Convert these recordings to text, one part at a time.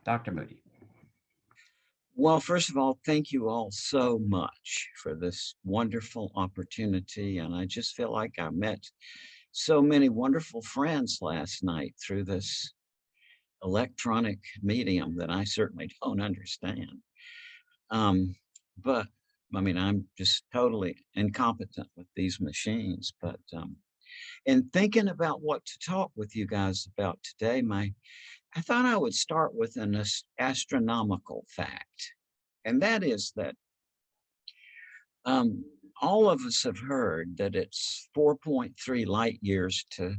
Dr. Moody. Well, first of all, thank you all so much for this wonderful opportunity. And I just feel like I met so many wonderful friends last night through this electronic medium that I certainly don't understand. Um, but I mean, I'm just totally incompetent with these machines. But in thinking about what to talk with you guys about today, I thought I would start with an astronomical fact, and that is that um, all of us have heard that it's 4.3 light years to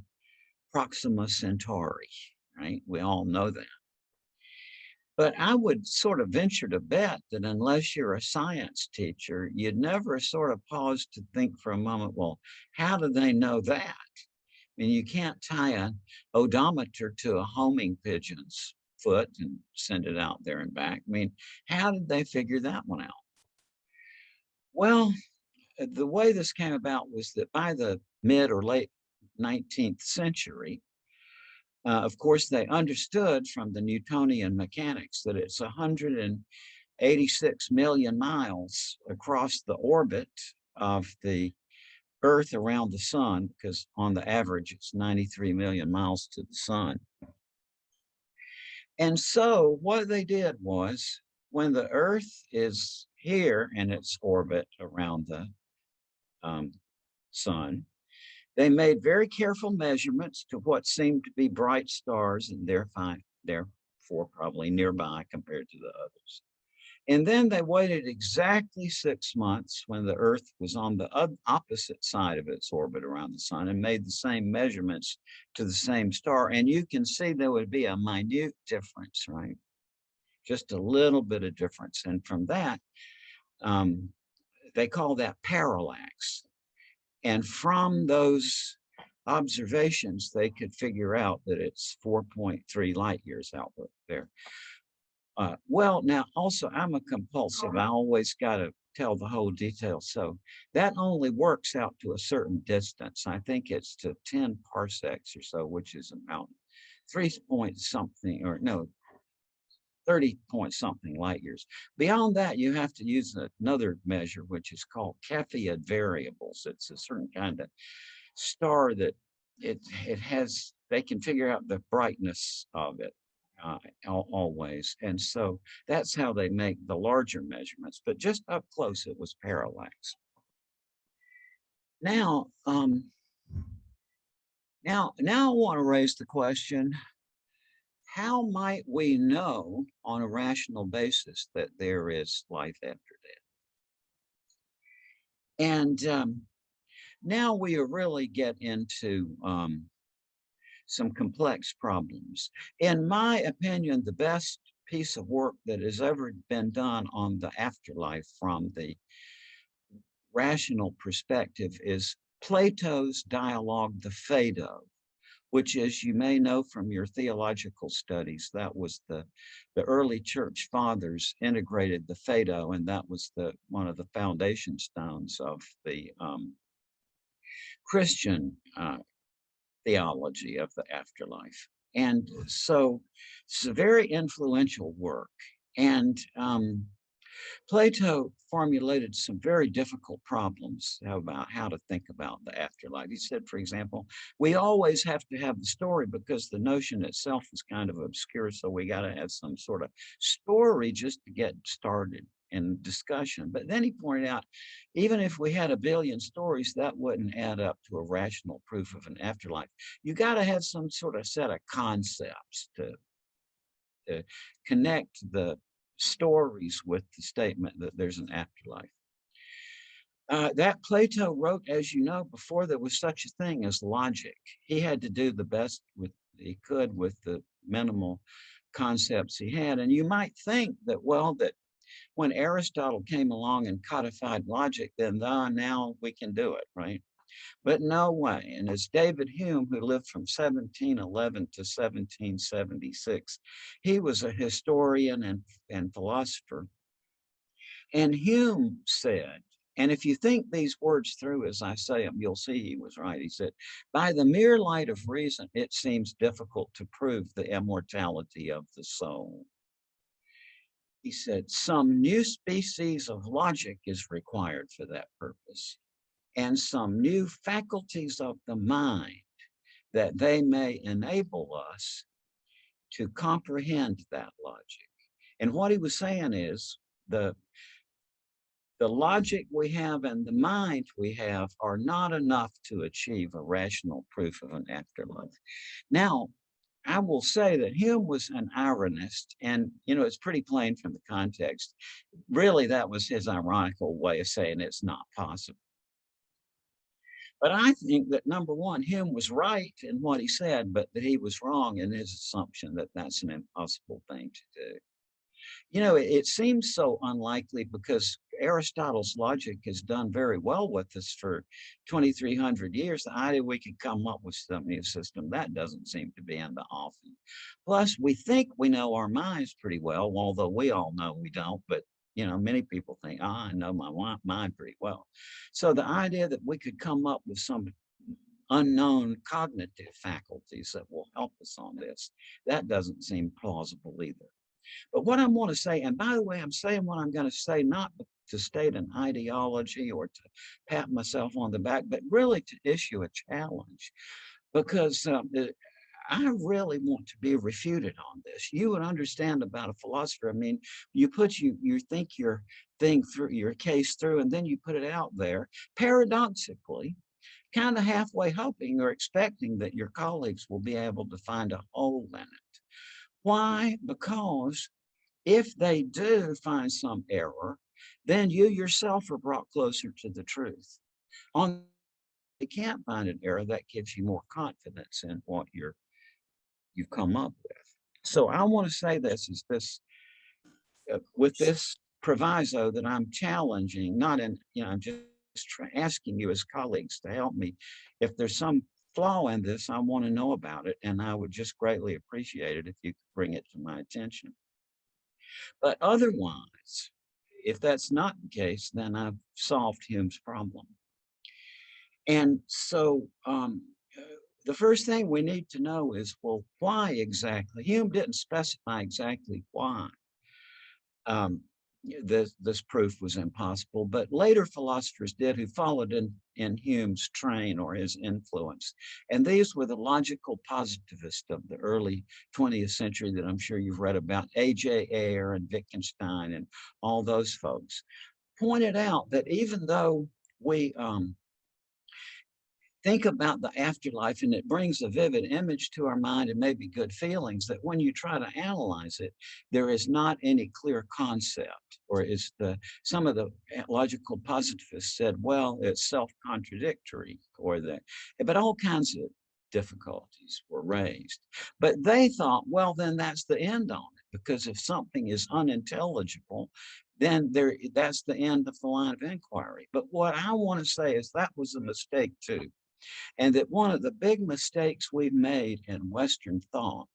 Proxima Centauri, right? We all know that. But I would sort of venture to bet that unless you're a science teacher, you'd never sort of pause to think for a moment, well, how do they know that? I mean, you can't tie an odometer to a homing pigeon's foot and send it out there and back. I mean, how did they figure that one out? Well, the way this came about was that by the mid or late 19th century, of course, they understood from the Newtonian mechanics that it's 186 million miles across the orbit of the Earth around the sun, because on the average, it's 93 million miles to the sun. And so what they did was when the Earth is here in its orbit around the sun, they made very careful measurements to what seemed to be bright stars and therefore probably nearby compared to the others. And then they waited exactly 6 months when the Earth was on the opposite side of its orbit around the sun and made the same measurements to the same star. And you can see there would be a minute difference, right? Just a little bit of difference. And from that, they call that parallax. And from those observations, they could figure out that it's 4.3 light years out there. Well, now also I'm a compulsive. I always got to tell the whole detail. So that only works out to a certain distance. I think it's to 10 parsecs or so, which is about 3 point something, or no, 30 point something light years. Beyond that, you have to use another measure, which is called Cepheid variables. It's a certain kind of star that it has, they can figure out the brightness of it always. And so that's how they make the larger measurements. But just up close, it was parallax. Now, now I want to raise the question, how might we know on a rational basis that there is life after death? And now we really get into some complex problems. In my opinion, the best piece of work that has ever been done on the afterlife from the rational perspective is Plato's dialogue, the Phaedo, which, as you may know from your theological studies, that was the early church fathers integrated the Phaedo, and that was one of the foundation stones of the Christian theology of the afterlife. And so it's a very influential work. And Plato formulated some very difficult problems about how to think about the afterlife. He said, for example, we always have to have the story because the notion itself is kind of obscure. So we got to have some sort of story just to get started in discussion. But then he pointed out, even if we had a billion stories, that wouldn't add up to a rational proof of an afterlife. You got to have some sort of set of concepts to connect the stories with the statement that there's an afterlife. That Plato wrote, as you know, before there was such a thing as logic. He had to do the best he could with the minimal concepts he had. And you might think that, well, that when Aristotle came along and codified logic, then now we can do it, right? But no way. And it's David Hume, who lived from 1711 to 1776. He was a historian and philosopher. And Hume said, and if you think these words through as I say them, you'll see he was right. He said, by the mere light of reason, it seems difficult to prove the immortality of the soul. he said, some new species of logic is required for that purpose, and some new faculties of the mind that they may enable us to comprehend that logic. And what he was saying is the logic we have and the mind we have are not enough to achieve a rational proof of an afterlife. Now, I will say that Hume was an ironist, and it's pretty plain from the context. Really, that was his ironical way of saying it's not possible. But I think that number one, Hume was right in what he said, but that he was wrong in his assumption that that's an impossible thing to do. It seems so unlikely because Aristotle's logic has done very well with us for 2,300 years. The idea we could come up with some new system, that doesn't seem to be in the offing. Plus, we think we know our minds pretty well, although we all know we don't, but many people think, I know my mind pretty well. So the idea that we could come up with some unknown cognitive faculties that will help us on this, that doesn't seem plausible either. But what I want to say, and by the way, I'm saying what I'm going to say, not to state an ideology or to pat myself on the back, but really to issue a challenge, because I really want to be refuted on this. You would understand about a philosopher. I mean, you think your thing through, your case through, and then you put it out there, paradoxically, kind of halfway hoping or expecting that your colleagues will be able to find a hole in it. Why? Because if they do find some error, then you yourself are brought closer to the truth. On they can't find an error, that gives you more confidence in what you've come up with. So I want to say this is this with this proviso that I'm challenging, not in I'm just asking you as colleagues to help me. If there's some flaw in this, I want to know about it, and I would just greatly appreciate it if you could bring it to my attention. But otherwise, if that's not the case, then I've solved Hume's problem. And so the first thing we need to know is, well, why exactly? Hume didn't specify exactly why this proof was impossible, but later philosophers did who followed in Hume's train or his influence. And these were the logical positivists of the early 20th century that I'm sure you've read about, A.J. Ayer and Wittgenstein and all those folks, pointed out that even though we think about the afterlife and it brings a vivid image to our mind and maybe good feelings, that when you try to analyze it, there is not any clear concept, or is some of the logical positivists said, well, it's self-contradictory, or that, but all kinds of difficulties were raised. But they thought, well, then that's the end on it, because if something is unintelligible, then that's the end of the line of inquiry. But what I want to say is that was a mistake too. And that one of the big mistakes we've made in Western thought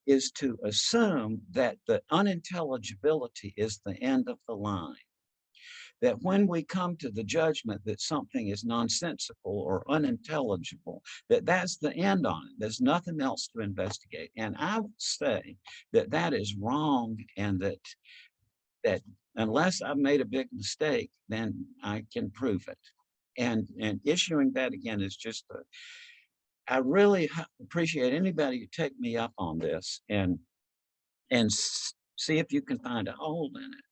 is to assume that the unintelligibility is the end of the line. That when we come to the judgment that something is nonsensical or unintelligible, that's the end on it. There's nothing else to investigate. And I would say that that is wrong, and that unless I've made a big mistake, then I can prove it. And issuing that again is just I really appreciate anybody who take me up on this and see if you can find a hole in it.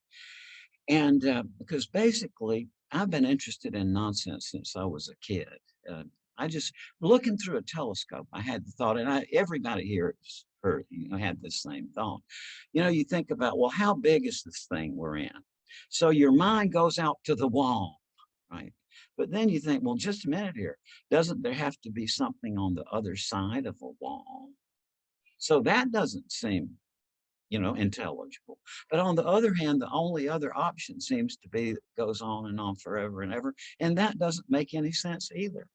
And because basically I've been interested in nonsense since I was a kid. I just looking through a telescope, I had the thought, and everybody here had the same thought. You think about, well, how big is this thing we're in? So your mind goes out to the wall, right? But then you think, well, just a minute here. Doesn't there have to be something on the other side of a wall? So that doesn't seem, intelligible. But on the other hand, the only other option seems to be that goes on and on forever and ever. And that doesn't make any sense either.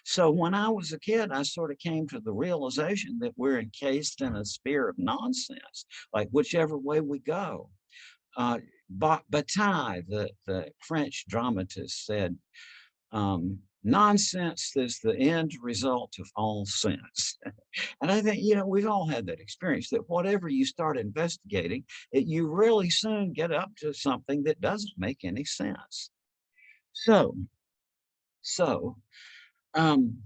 So when I was a kid, I sort of came to the realization that we're encased in a sphere of nonsense, like whichever way we go. Bataille, the French dramatist, said, Nonsense is the end result of all sense. And I think, we've all had that experience that whatever you start investigating, that you really soon get up to something that doesn't make any sense. So, so, um,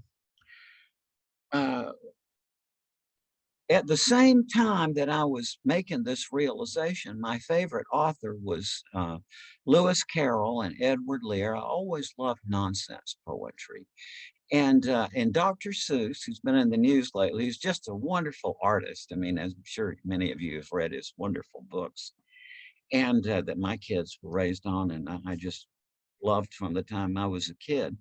uh, at the same time that I was making this realization, my favorite author was Lewis Carroll and Edward Lear. I always loved nonsense poetry. And Dr. Seuss, who's been in the news lately, is just a wonderful artist. I mean, as I'm sure many of you have read his wonderful books, and that my kids were raised on, and I just loved from the time I was a kid.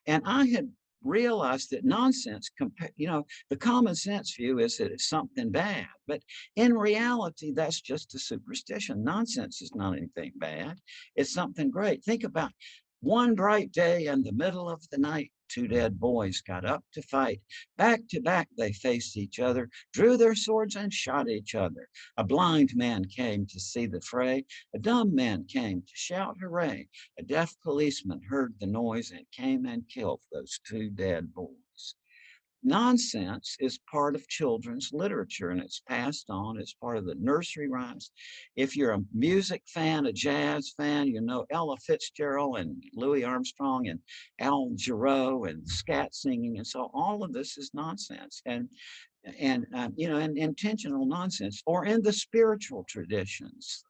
And I had realized that nonsense, the common sense view is that it's something bad. But in reality, that's just a superstition. Nonsense is not anything bad, it's something great. Think about one bright day in the middle of the night. Two dead boys got up to fight. Back to back, they faced each other, drew their swords, and shot each other. A blind man came to see the fray. A dumb man came to shout hooray. A deaf policeman heard the noise and came and killed those two dead boys. Nonsense is part of children's literature and it's passed on. It's part of the nursery rhymes. If you're a music fan, a jazz fan, you know Ella Fitzgerald and Louis Armstrong and Al Jarreau and scat singing. And so all of this is nonsense. And intentional nonsense, or in the spiritual traditions,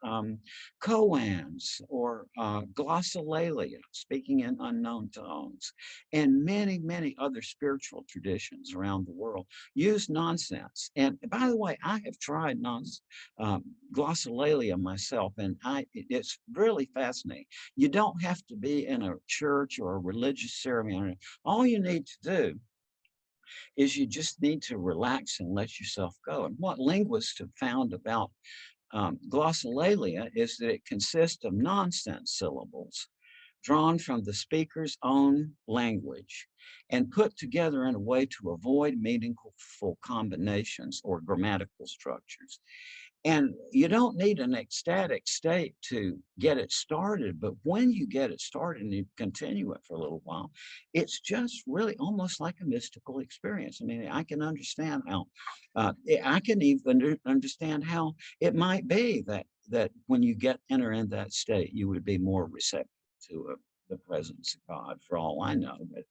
koans or glossolalia, speaking in unknown tones, and many other spiritual traditions around the world use nonsense. And by the way, I have tried glossolalia myself, and it's really fascinating. You don't have to be in a church or a religious ceremony. All you need to do is you just need to relax and let yourself go. And what linguists have found about glossolalia is that it consists of nonsense syllables drawn from the speaker's own language and put together in a way to avoid meaningful combinations or grammatical structures. And you don't need an ecstatic state to get it started, but when you get it started and you continue it for a little while, it's just really almost like a mystical experience. I mean, I can understand how, I can even understand how it might be that when you enter in that state, you would be more receptive to the presence of God, for all I know. But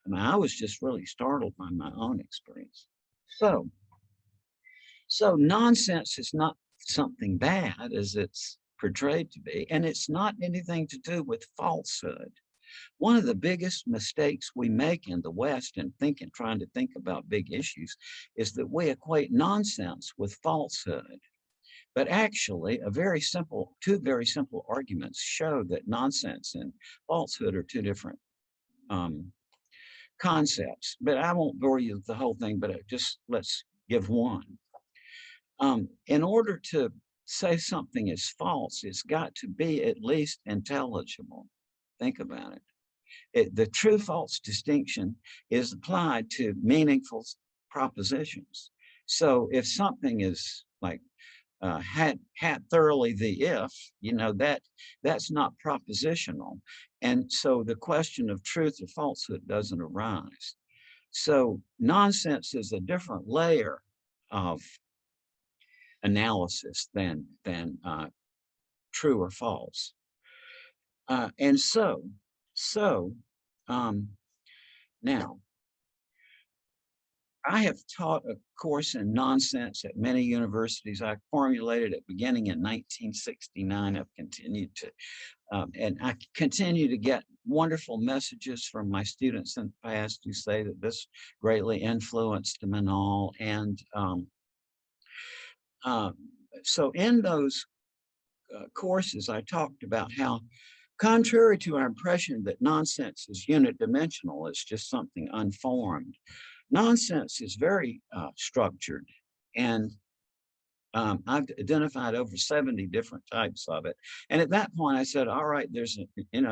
I mean, I was just really startled by my own experience. So nonsense is not something bad as it's portrayed to be, and it's not anything to do with falsehood. One of the biggest mistakes we make in the West in trying to think about big issues is that we equate nonsense with falsehood. But actually, two very simple arguments show that nonsense and falsehood are two different concepts. But I won't bore you with the whole thing, but let's give one. In order to say something is false, it's got to be at least intelligible. Think about it. The true false distinction is applied to meaningful propositions. So if something is like had thoroughly the if, that's not propositional. And so the question of truth or falsehood doesn't arise. So nonsense is a different layer of analysis than true or false. Now, I have taught a course in nonsense at many universities. I formulated it beginning in 1969. I've continued to, and I continue to get wonderful messages from my students in the past who say that this greatly influenced them and all. And so in those courses, I talked about how, contrary to our impression that nonsense is unit dimensional, it's just something unformed, nonsense is very structured. And I've identified over 70 different types of it. And at that point, I said, all right, there's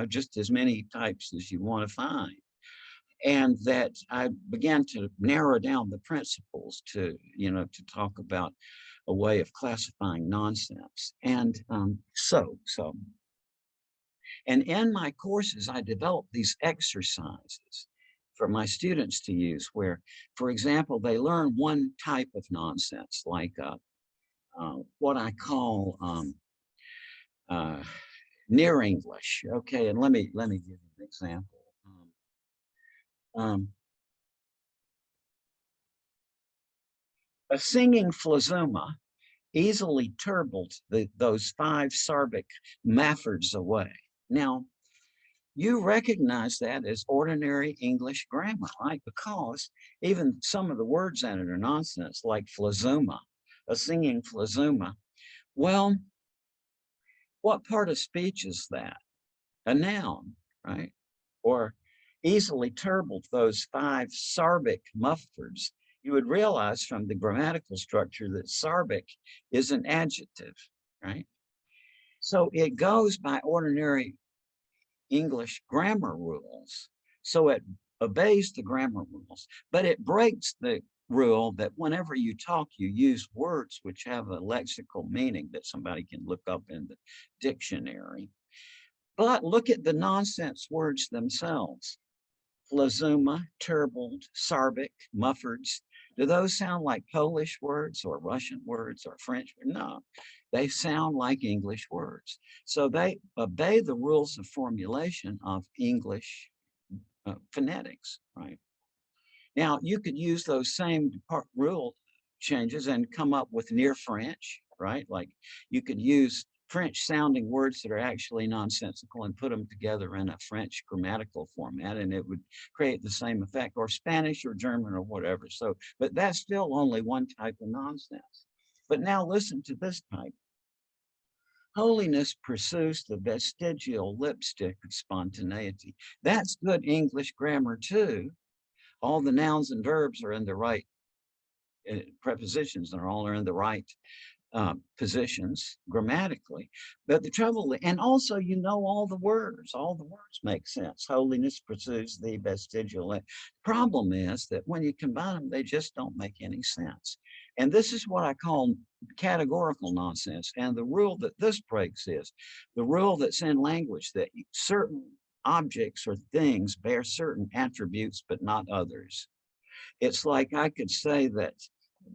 just as many types as you want to find. And that I began to narrow down the principles to talk about a way of classifying nonsense. And and in my courses, I developed these exercises. for my students to use where, for example, they learn one type of nonsense, like what I call near English. Okay, and let me give you an example. A singing phlegma easily turbled those 5 Sarbic maffords away. Now, you recognize that as ordinary English grammar, right? Because even some of the words in it are nonsense, like phlegma, a singing phlegma. Well, what part of speech is that? A noun, right? Or easily turbled those 5 Sarbic muffords. You would realize from the grammatical structure that Sarbic is an adjective, right? So it goes by ordinary English grammar rules. So it obeys the grammar rules, but it breaks the rule that whenever you talk, you use words which have a lexical meaning that somebody can look up in the dictionary. But look at the nonsense words themselves. Phlegma, turbled, Sarbic, muffords. Do those sound like Polish words or Russian words or French? No, they sound like English words. So they obey the rules of formulation of English phonetics, right? Now, you could use those same rule changes and come up with near French, right? Like you could use French sounding words that are actually nonsensical and put them together in a French grammatical format, and it would create the same effect, or Spanish or German or whatever. So, but that's still only one type of nonsense. But now listen to this type. Holiness pursues the vestigial lipstick of spontaneity. That's good English grammar too. All the nouns and verbs are in the right prepositions, they're all in the right positions grammatically. But the trouble, and also you know all the words make sense. Holiness pursues the vestigial. Problem is that when you combine them, they just don't make any sense. And this is what I call categorical nonsense. And the rule that this breaks is the rule that's in language that certain objects or things bear certain attributes, but not others. It's like I could say that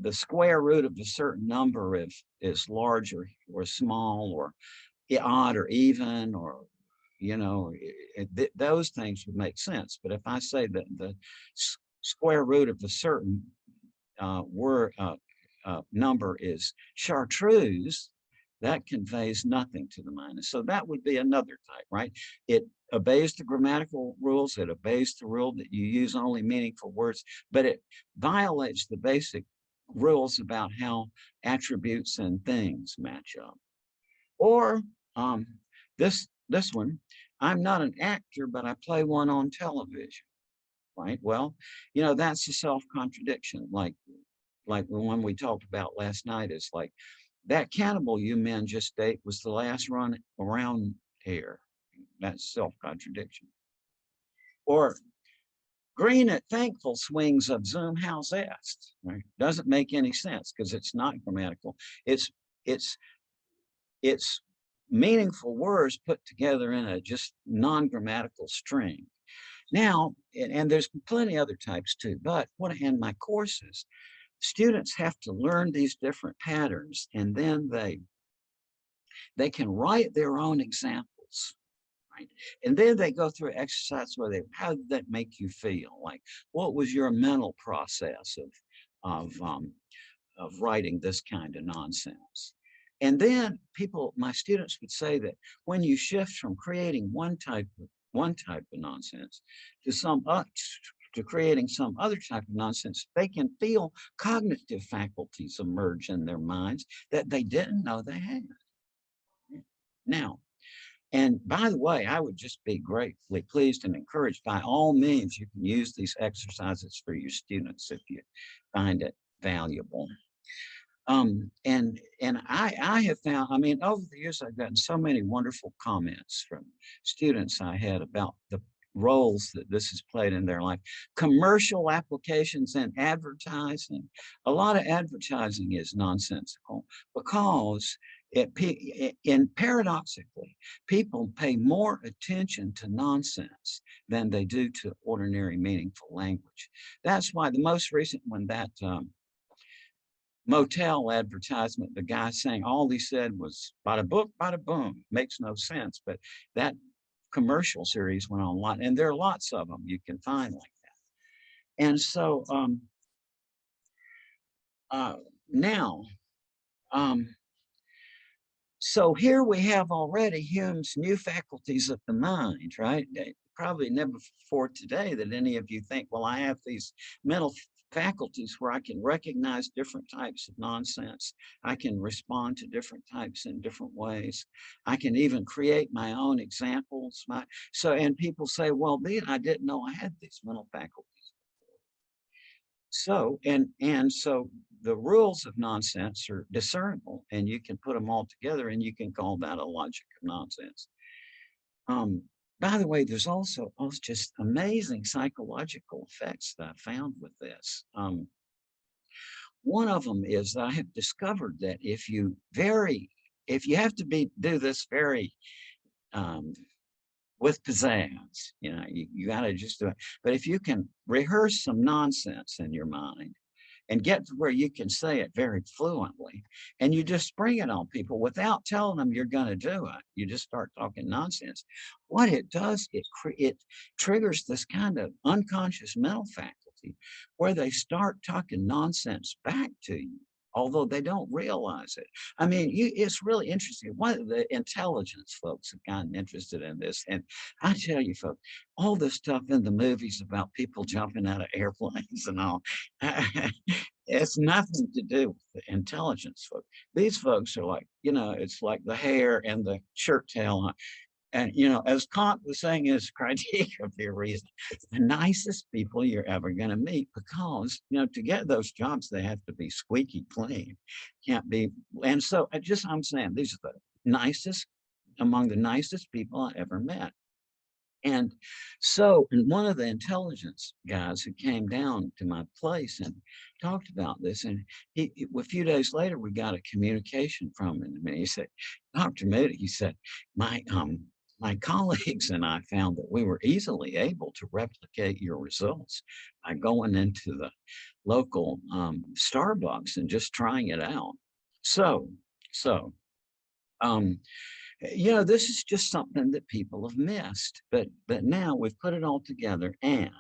the square root of a certain number is large or small or odd or even, or, you know, those things would make sense. But if I say that the square root of a certain number is chartreuse, that conveys nothing to the mind. So that would be another type, right? It obeys the grammatical rules. It obeys the rule that you use only meaningful words, but it violates the basic rules about how attributes and things match up. Or this one, I'm not an actor, but I play one on television, right? Well, you know, that's a self-contradiction. Like the one we talked about last night is like, that cannibal you men just ate was the last run around here. That's self-contradiction. Or green at thankful swings of Zoom house est. Right? Doesn't make any sense because it's not grammatical. It's meaningful words put together in a just non-grammatical string. Now, and there's plenty other types too, but what in my courses, students have to learn these different patterns, and then they can write their own examples, right? And then they go through an exercise where how did that make you feel? Like, what was your mental process of writing this kind of nonsense? And then my students would say that when you shift from creating one type of nonsense to creating some other type of nonsense, they can feel cognitive faculties emerge in their minds that they didn't know they had. Now, and by the way, I would just be greatly pleased and encouraged. By all means, you can use these exercises for your students if you find it valuable. And I have found, I mean, over the years, I've gotten so many wonderful comments from students I had about the roles that this has played in their life. Commercial applications and advertising. A lot of advertising is nonsensical because Paradoxically, people pay more attention to nonsense than they do to ordinary meaningful language. That's why the most recent one, that motel advertisement, the guy saying all he said was bada book, bada boom, makes no sense. But that commercial series went on a lot, and there are lots of them you can find like that. And so now, so here we have already Hume's new faculties of the mind, right? Probably never before today that any of you think, well, I have these mental faculties where I can recognize different types of nonsense. I can respond to different types in different ways. I can even create my own examples. And people say, well, I didn't know I had these mental faculties. So, so the rules of nonsense are discernible, and you can put them all together and you can call that a logic of nonsense. By the way, there's also just amazing psychological effects that I found with this. One of them is that I have discovered that if you have to do this very with pizzazz, you got to just do it. But if you can rehearse some nonsense in your mind and get to where you can say it very fluently, and you just spring it on people without telling them you're going to do it, you just start talking nonsense. What it does, it triggers this kind of unconscious mental faculty where they start talking nonsense back to you, although they don't realize it. I mean, it's really interesting. One of the intelligence folks have gotten interested in this. And I tell you, folks, all this stuff in the movies about people jumping out of airplanes and all, it's nothing to do with the intelligence folks. These folks are like, it's like the hair and the shirt tail. And, as Kant was saying in his Criterion of Reason, the nicest people you're ever going to meet, because, to get those jobs, they have to be squeaky clean. Can't be. And so I'm saying these are the nicest, among the nicest people I ever met. And so, and one of the intelligence guys who came down to my place and talked about this, and a few days later, we got a communication from him. And he said, Dr. Moody, he said, my colleagues and I found that we were easily able to replicate your results by going into the local Starbucks and just trying it out. This is just something that people have missed, but now we've put it all together. And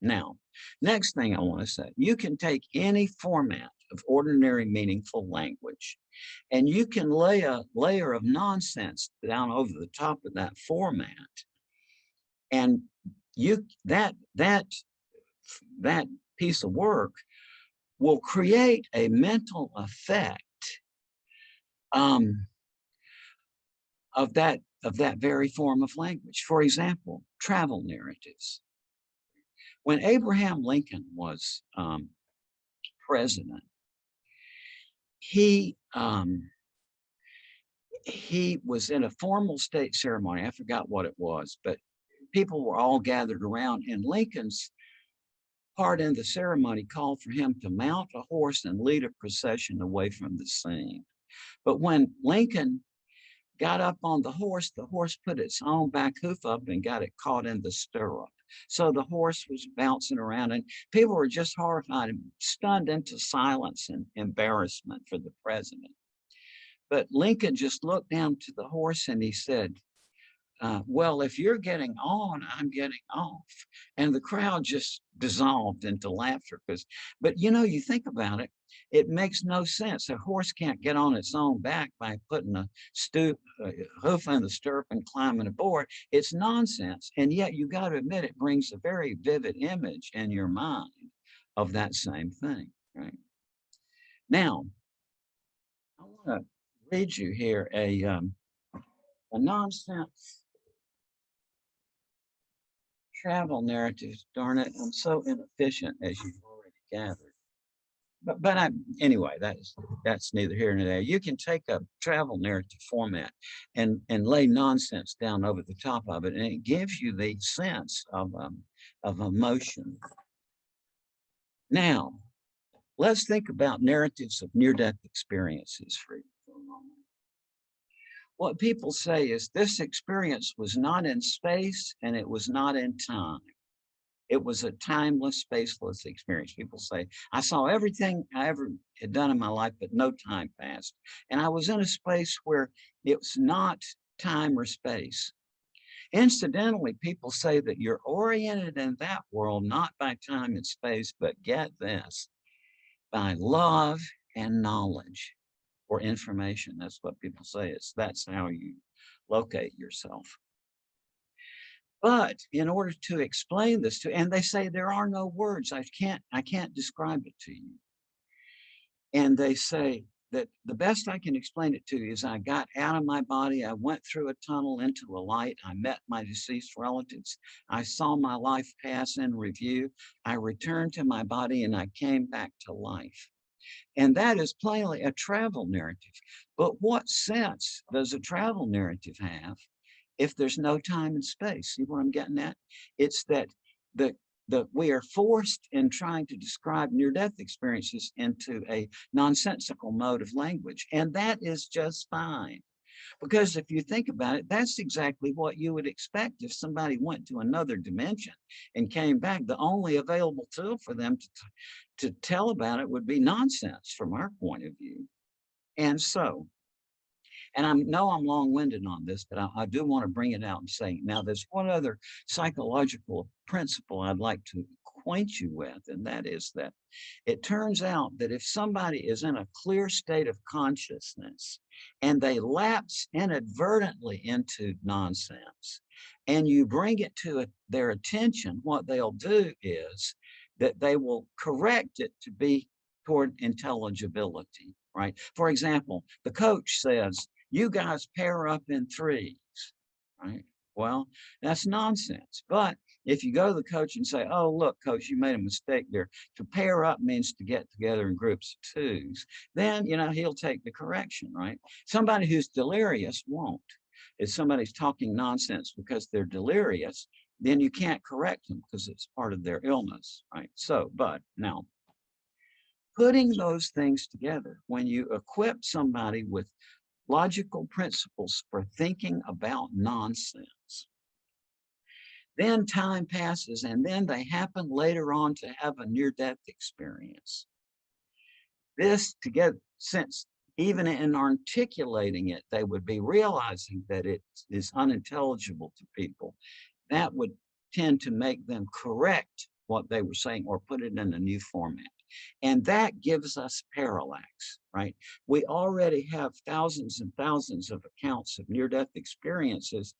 now, next thing I want to say, you can take any format of ordinary meaningful language, and you can lay a layer of nonsense down over the top of that format, and that piece of work will create a mental effect of that very form of language. For example, travel narratives. When Abraham Lincoln was president, he was in a formal state ceremony. I forgot what it was, but people were all gathered around, and Lincoln's part in the ceremony called for him to mount a horse and lead a procession away from the scene. But when Lincoln got up on the horse put its own back hoof up and got it caught in the stirrup. So the horse was bouncing around, and people were just horrified and stunned into silence and embarrassment for the president. But Lincoln just looked down to the horse and he said, well, if you're getting on, I'm getting off. And the crowd just dissolved into laughter. But you think about it, it makes no sense. A horse can't get on its own back by putting a hoof in the stirrup and climbing aboard. It's nonsense. And yet you got to admit, it brings a very vivid image in your mind of that same thing, right? Now, I want to read you here a nonsense travel narrative. Darn it, I'm so inefficient, as you've already gathered. But anyway, that's neither here nor there. You can take a travel narrative format and lay nonsense down over the top of it, and it gives you the sense of emotion. Now, let's think about narratives of near-death experiences for a moment. what people say is this experience was not in space and it was not in time. It was a timeless, spaceless experience. People say, I saw everything I ever had done in my life, but no time passed. And I was in a space where it's not time or space. Incidentally, people say that you're oriented in that world, not by time and space, but get this, by love and knowledge or information. That's what people say. That's how you locate yourself. But in order to explain this to, and they say there are no words, I can't describe it to you. And they say that the best I can explain it to you is I got out of my body, I went through a tunnel into a light, I met my deceased relatives, I saw my life pass in review, I returned to my body and I came back to life. And that is plainly a travel narrative. But what sense does a travel narrative have if there's no time and space? See what I'm getting at? It's that we are forced in trying to describe near-death experiences into a nonsensical mode of language. And that is just fine. Because if you think about it, that's exactly what you would expect if somebody went to another dimension and came back. The only available tool for them to tell about it would be nonsense from our point of view. And so, and I know I'm long-winded on this, but I do want to bring it out and say, now there's one other psychological principle I'd like to acquaint you with, and that is that it turns out that if somebody is in a clear state of consciousness and they lapse inadvertently into nonsense, and you bring it to their attention, what they'll do is that they will correct it to be toward intelligibility, right? For example, the coach says, you guys pair up in threes, right? Well, that's nonsense. But if you go to the coach and say, oh, look, coach, you made a mistake there. To pair up means to get together in groups of twos. Then, he'll take the correction, right? Somebody who's delirious won't. If somebody's talking nonsense because they're delirious, then you can't correct them because it's part of their illness, right? So, but now, putting those things together, when you equip somebody with logical principles for thinking about nonsense, then time passes and then they happen later on to have a near-death experience. This together, since even in articulating it, they would be realizing that it is unintelligible to people, that would tend to make them correct what they were saying or put it in a new format. And that gives us parallax, right? We already have thousands and thousands of accounts of near-death experiences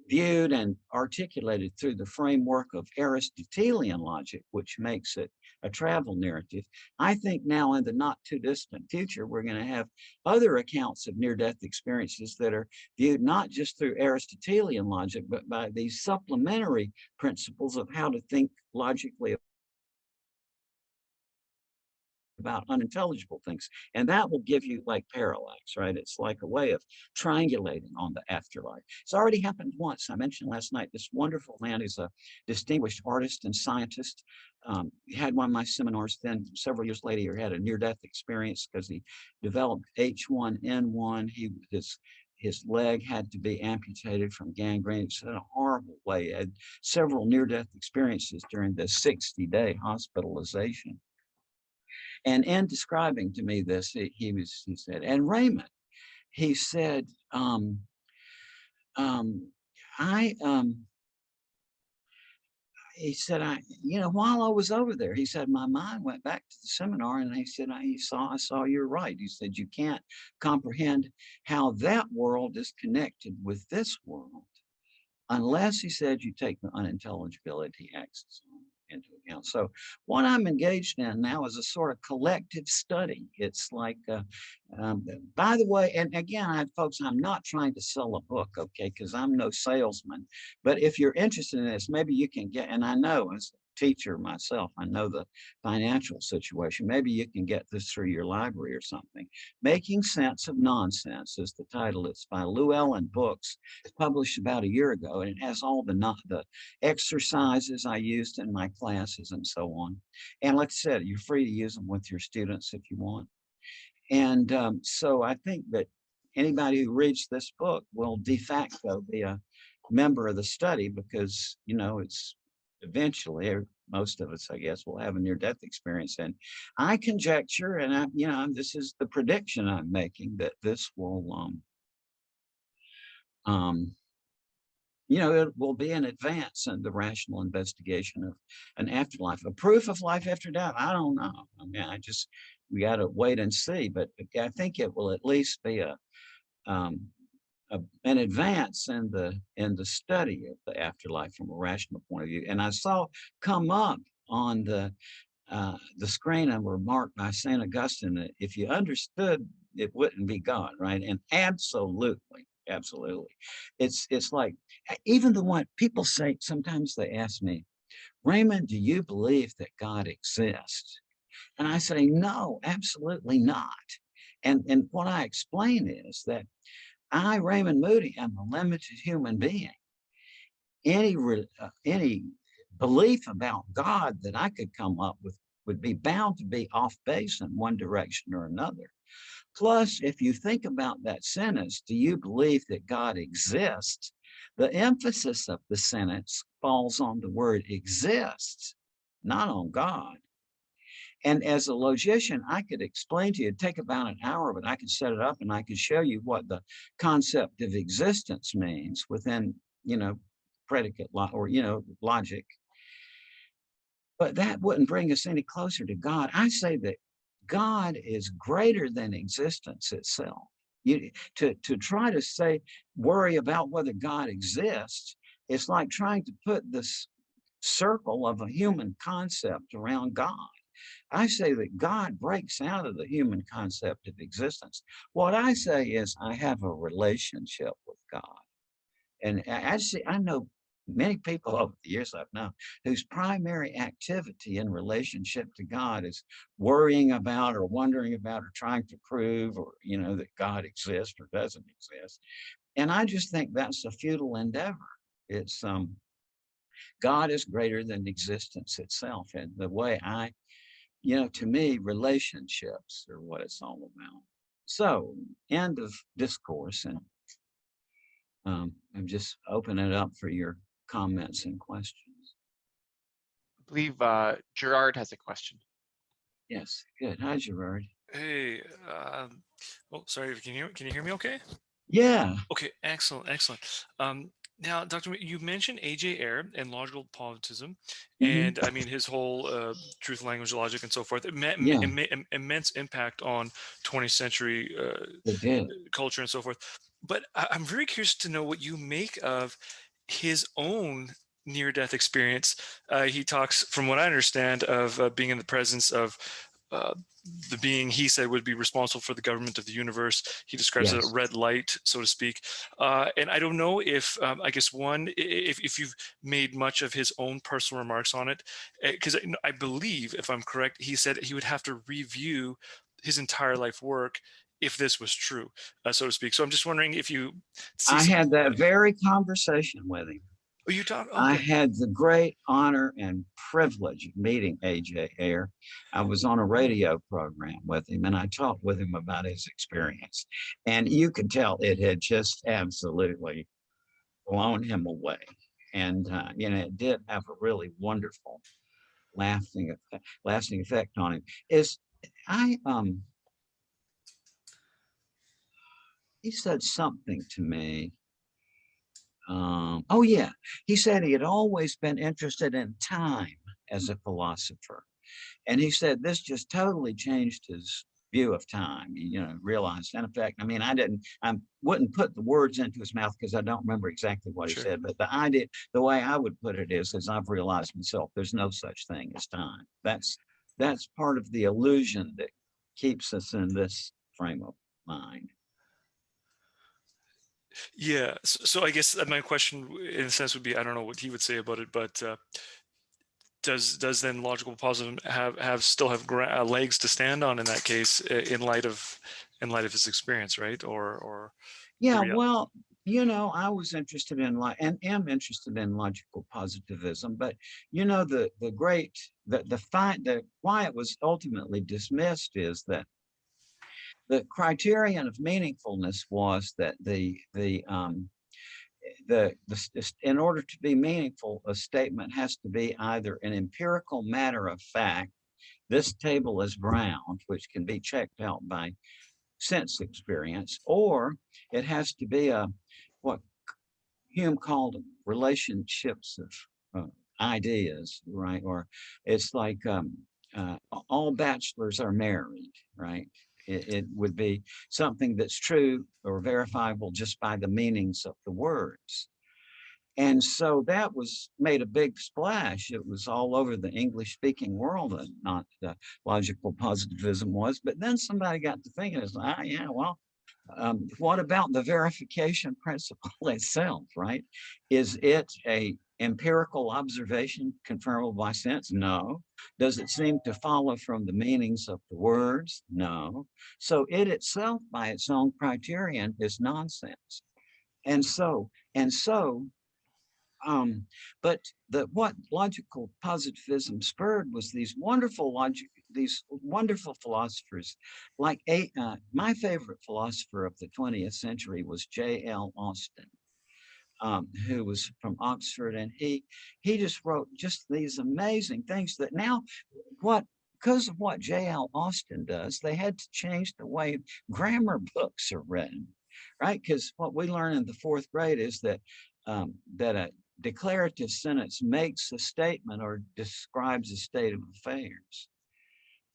viewed and articulated through the framework of Aristotelian logic, which makes it a travel narrative. I think now in the not too distant future, we're going to have other accounts of near-death experiences that are viewed not just through Aristotelian logic, but by these supplementary principles of how to think logically about unintelligible things. And that will give you like parallax, right? It's like a way of triangulating on the afterlife. It's already happened once. I mentioned last night, this wonderful man who's a distinguished artist and scientist. He had one of my seminars. Then several years later, he had a near-death experience because he developed H1N1. His leg had to be amputated from gangrene. It's in a horrible way. He had several near-death experiences during the 60-day hospitalization. And in describing to me this, he said, and Raymond, he said, he said, while I was over there, he said, my mind went back to the seminar and he said, I saw you're right. He said, you can't comprehend how that world is connected with this world unless, he said, you take the unintelligibility axis into account. So what I'm engaged in now is a sort of collective study. It's like, by the way, and again, folks, I'm not trying to sell a book, okay, because I'm no salesman. But if you're interested in this, maybe you can get, and I know as a teacher myself, I know the financial situation. Maybe you can get this through your library or something. Making Sense of Nonsense is the title. It's by Llewellyn Books. It's published about a year ago, and it has all the exercises I used in my classes and so on. And like I said, you're free to use them with your students if you want. And so I think that anybody who reads this book will de facto be a member of the study because, it's eventually, most of us, I guess, will have a near-death experience. And I conjecture, and this is the prediction I'm making, that this will, it will be an advance in the rational investigation of an afterlife. A proof of life after death, I don't know. I mean, we got to wait and see, but I think it will at least be um, an advance in the study of the afterlife from a rational point of view. And I saw come up on the screen a remark by St. Augustine that if you understood, it wouldn't be God, right? And absolutely, absolutely. It's like, even the one people say, sometimes they ask me, Raymond, do you believe that God exists? And I say, no, absolutely not. And what I explain is that I, Raymond Moody, am a limited human being. Any belief about God that I could come up with would be bound to be off base in one direction or another. Plus, if you think about that sentence, do you believe that God exists? The emphasis of the sentence falls on the word exists, not on God. And as a logician, I could explain to you, it'd take about an hour, but I could set it up and I could show you what the concept of existence means within, predicate logic. But that wouldn't bring us any closer to God. I say that God is greater than existence itself. To try to worry about whether God exists, it's like trying to put this circle of a human concept around God. I say that God breaks out of the human concept of existence. What I say is I have a relationship with God. And I know many people over the years I've known whose primary activity in relationship to God is worrying about or wondering about or trying to prove or, that God exists or doesn't exist. And I just think that's a futile endeavor. It's God is greater than existence itself. And the way to me, relationships are what it's all about. So, end of discourse. And I'm just opening it up for your comments and questions. I believe Gerard has a question. Yes, good. Hi, Gerard. Hey, sorry, can you hear me okay? Yeah. Okay, excellent. Now, Dr. You mentioned A.J. Ayer and logical positivism, and I mean his whole truth, language, logic, and so forth. Immense impact on 20th century culture and so forth. But I'm very curious to know what you make of his own near-death experience. He talks, from what I understand, of being in the presence of the being he said would be responsible for the government of the universe. He describes it as a red light, so to speak. And I don't know if, I guess, if you've made much of his own personal remarks on it, because I believe, if I'm correct, he said he would have to review his entire life work if this was true, so to speak. So I'm just wondering if you see. I had that very conversation with him. Oh, you talked? Okay. I had the great honor and privilege of meeting A.J. Ayer. I was on a radio program with him, and I talked with him about his experience. And you could tell it had just absolutely blown him away. And, it did have a really wonderful lasting effect on him. He said something to me. He said he had always been interested in time as a philosopher. And he said this just totally changed his view of time, realized. And in fact, I wouldn't put the words into his mouth because I don't remember exactly what he said, but the idea, the way I would put it is, as I've realized myself, there's no such thing as time. That's part of the illusion that keeps us in this frame of mind. Yeah. So I guess my question, in a sense, would be, I don't know what he would say about it, but does then logical positivism still have legs to stand on in that case, in light of his experience, right? Or yeah, well, I was interested in and am interested in logical positivism, but why it was ultimately dismissed is that the criterion of meaningfulness was that in order to be meaningful, a statement has to be either an empirical matter of fact. This table is round, which can be checked out by sense experience, or it has to be what Hume called relationships of ideas, right? Or it's like all bachelors are married, right? It would be something that's true or verifiable just by the meanings of the words. And so that was made a big splash. It was all over the English-speaking world, and not logical positivism was. But then somebody got to thinking, it's like, yeah, well, what about the verification principle itself, right? Is it a empirical observation confirmable by sense? No. Does it seem to follow from the meanings of the words? No. So it itself, by its own criterion, is nonsense. But what logical positivism spurred was these wonderful philosophers, like my favorite philosopher of the 20th century was J.L. Austin, who was from Oxford, and he just wrote just these amazing things that now because of what J.L. Austin does, they had to change the way grammar books are written, right? Because what we learn in the fourth grade is that a declarative sentence makes a statement or describes a state of affairs.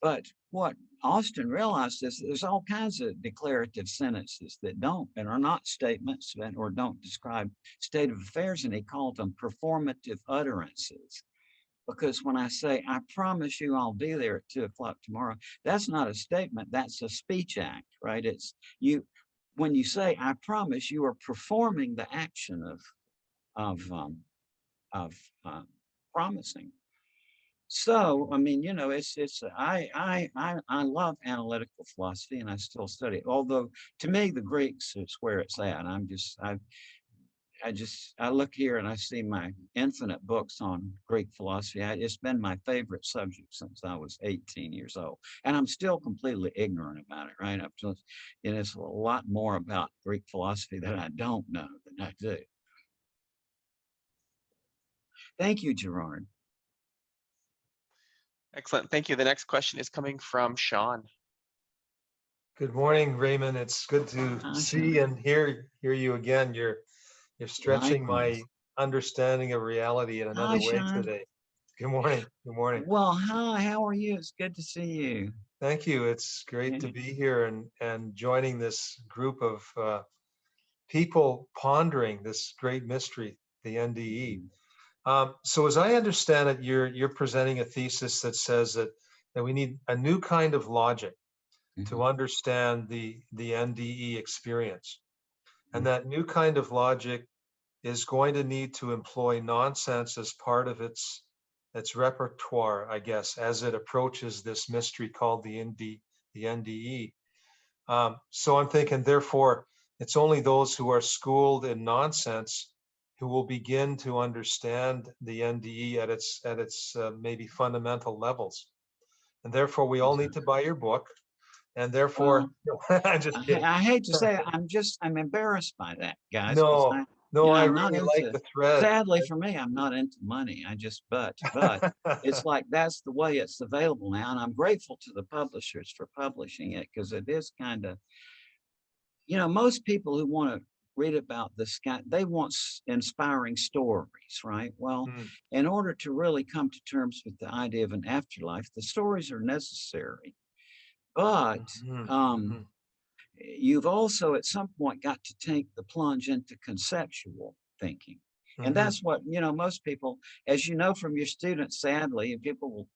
But what Austin realized is there's all kinds of declarative sentences that don't and are not statements or don't describe state of affairs, and he called them performative utterances. Because when I say, I promise you I'll be there at 2:00 tomorrow, that's not a statement, that's a speech act, right? It's you, when you say, I promise, you are performing the action of promising. So, I mean, you know, I love analytical philosophy, and I still study it. Although to me, the Greeks is where it's at. I look here and I see my infinite books on Greek philosophy. It's been my favorite subject since I was 18 years old, and I'm still completely ignorant about it. Right? It's a lot more about Greek philosophy that I don't know than I do. Thank you, Gerard. Excellent. Thank you. The next question is coming from Sean. Good morning, Raymond. It's good to see and hear you again. You're stretching my understanding of reality in another way today. Good morning. Good morning. Well, hi. How are you? It's good to see you. Thank you. It's great to be here and joining this group of people pondering this great mystery, the NDE. So as I understand it, you're presenting a thesis that says that we need a new kind of logic to understand the NDE experience. And that new kind of logic is going to need to employ nonsense as part of its repertoire, I guess, as it approaches this mystery called the NDE. So I'm thinking, therefore, it's only those who are schooled in nonsense who will begin to understand the NDE at its maybe fundamental levels. And therefore, we all need to buy your book. And therefore, I hate to say it, I'm embarrassed by that, guys. I really like the thread. Sadly for me, I'm not into money. But it's like that's the way it's available now, and I'm grateful to the publishers for publishing it, because it is kind of, you know, most people who want to read about the sky, they want inspiring stories, right? Well, in order to really come to terms with the idea of an afterlife, the stories are necessary. But you've also at some point got to take the plunge into conceptual thinking. And that's what, you know, most people, as you know from your students, sadly,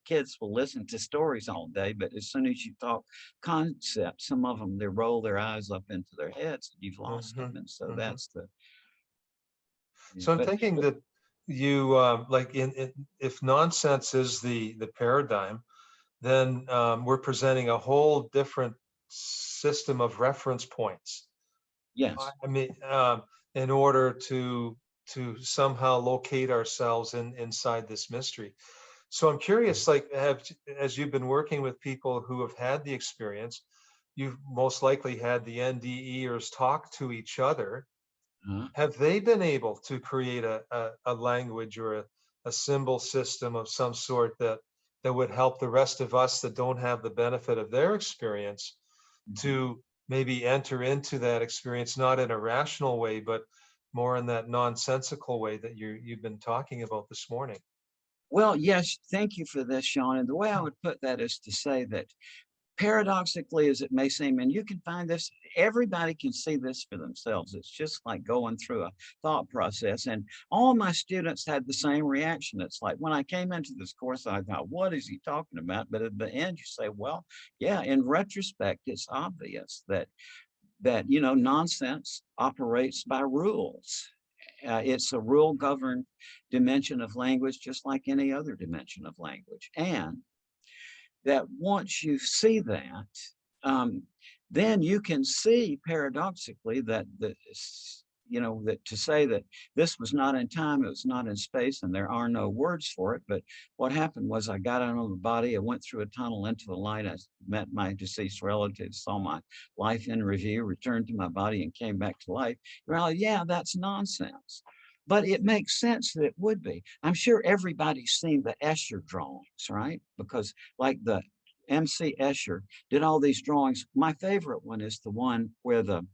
kids will listen to stories all day, but as soon as you talk concepts, some of them, they roll their eyes up into their heads and you've lost them. And so that's the... So I'm thinking that you, if nonsense is the paradigm, then we're presenting a whole different system of reference points. Yes. I mean, in order to somehow locate ourselves inside this mystery. So I'm curious, like, as you've been working with people who have had the experience, you've most likely had the NDEers talk to each other. Uh, Have they been able to create a language or a symbol system of some sort that would help the rest of us that don't have the benefit of their experience to maybe enter into that experience, not in a rational way, but more in that nonsensical way that you've been talking about this morning? well, yes, thank you for this, Sean. And the way I would put that is to say that paradoxically as it may seem, and you can find this, everybody can see this for themselves. It's just like going through a thought process. And all my students had the same reaction. It's like when I came into this course, I thought, what is he talking about? But at the end, you say, well, yeah, in retrospect, it's obvious that nonsense operates by rules. It's a rule-governed dimension of language, just like any other dimension of language. And that once you see that, then you can see paradoxically that that to say that this was not in time, it was not in space, and there are no words for it. But what happened was I got out of the body, I went through a tunnel into the light, I met my deceased relatives, saw my life in review, returned to my body, and came back to life. Well, yeah, that's nonsense. But it makes sense that it would be. I'm sure everybody's seen the Escher drawings, right? Because like the MC Escher did all these drawings. My favorite one is the one where the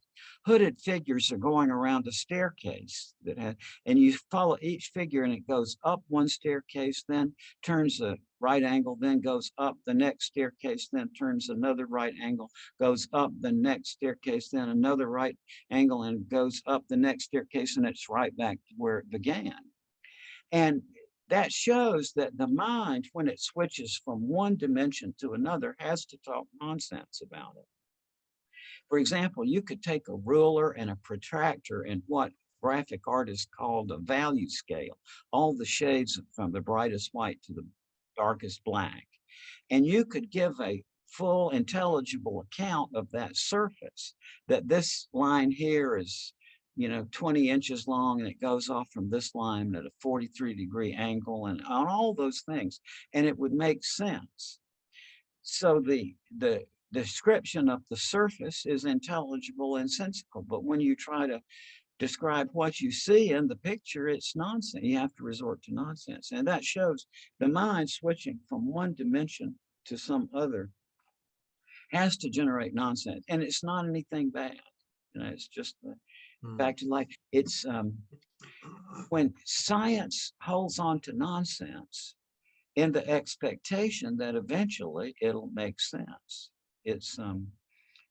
hooded figures are going around a staircase and you follow each figure and it goes up one staircase, then turns a right angle, then goes up the next staircase, then turns another right angle, goes up the next staircase, then another right angle, and goes up the next staircase, and it's right back to where it began. And that shows that the mind, when it switches from one dimension to another, has to talk nonsense about it. For example, you could take a ruler and a protractor and what graphic artists called a value scale, all the shades from the brightest white to the darkest black. And you could give a full intelligible account of that surface, that this line here is 20 inches long and it goes off from this line at a 43-degree angle and on all those things, and it would make sense. So the description of the surface is intelligible and sensible, but when you try to describe what you see in the picture, it's nonsense. You have to resort to nonsense, and that shows the mind switching from one dimension to some other has to generate nonsense, and it's not anything bad. It's just back to life. It's when science holds on to nonsense in the expectation that eventually it'll make sense. It's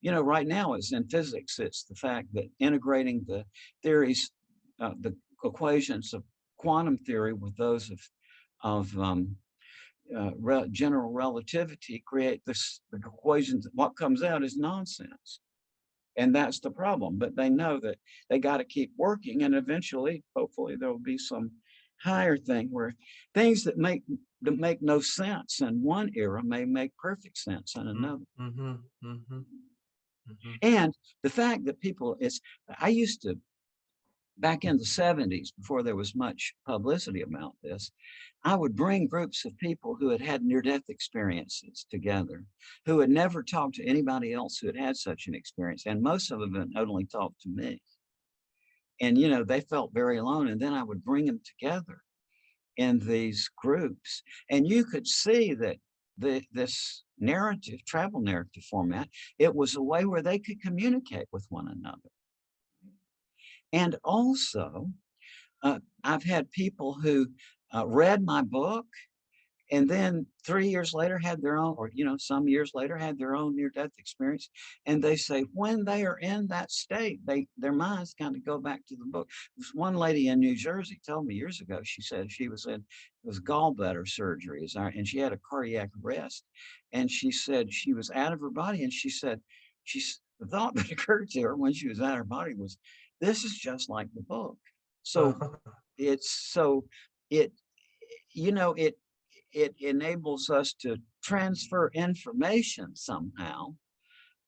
right now it's in physics, it's the fact that integrating the theories, the equations of quantum theory with those of general relativity create the equations. What comes out is nonsense. And that's the problem. But they know that they got to keep working, and eventually, hopefully, there will be some higher thing where things that make no sense in one era may make perfect sense in another. And the fact that I used to, back in the 70s, before there was much publicity about this, I would bring groups of people who had had near-death experiences together, who had never talked to anybody else who had had such an experience. And most of them had only talked to me. And, they felt very alone. And then I would bring them together in these groups. And you could see that this travel narrative format, it was a way where they could communicate with one another. And also, I've had people who read my book and then 3 years later had their own, or some years later had their own near-death experience. And they say when they are in that state, their minds kind of go back to the book. This one lady in New Jersey told me years ago, she said she was it was gallbladder surgery, and she had a cardiac arrest. And she said she was out of her body, and she said the thought that occurred to her when she was out of her body was, this is just like the book. So it enables us to transfer information somehow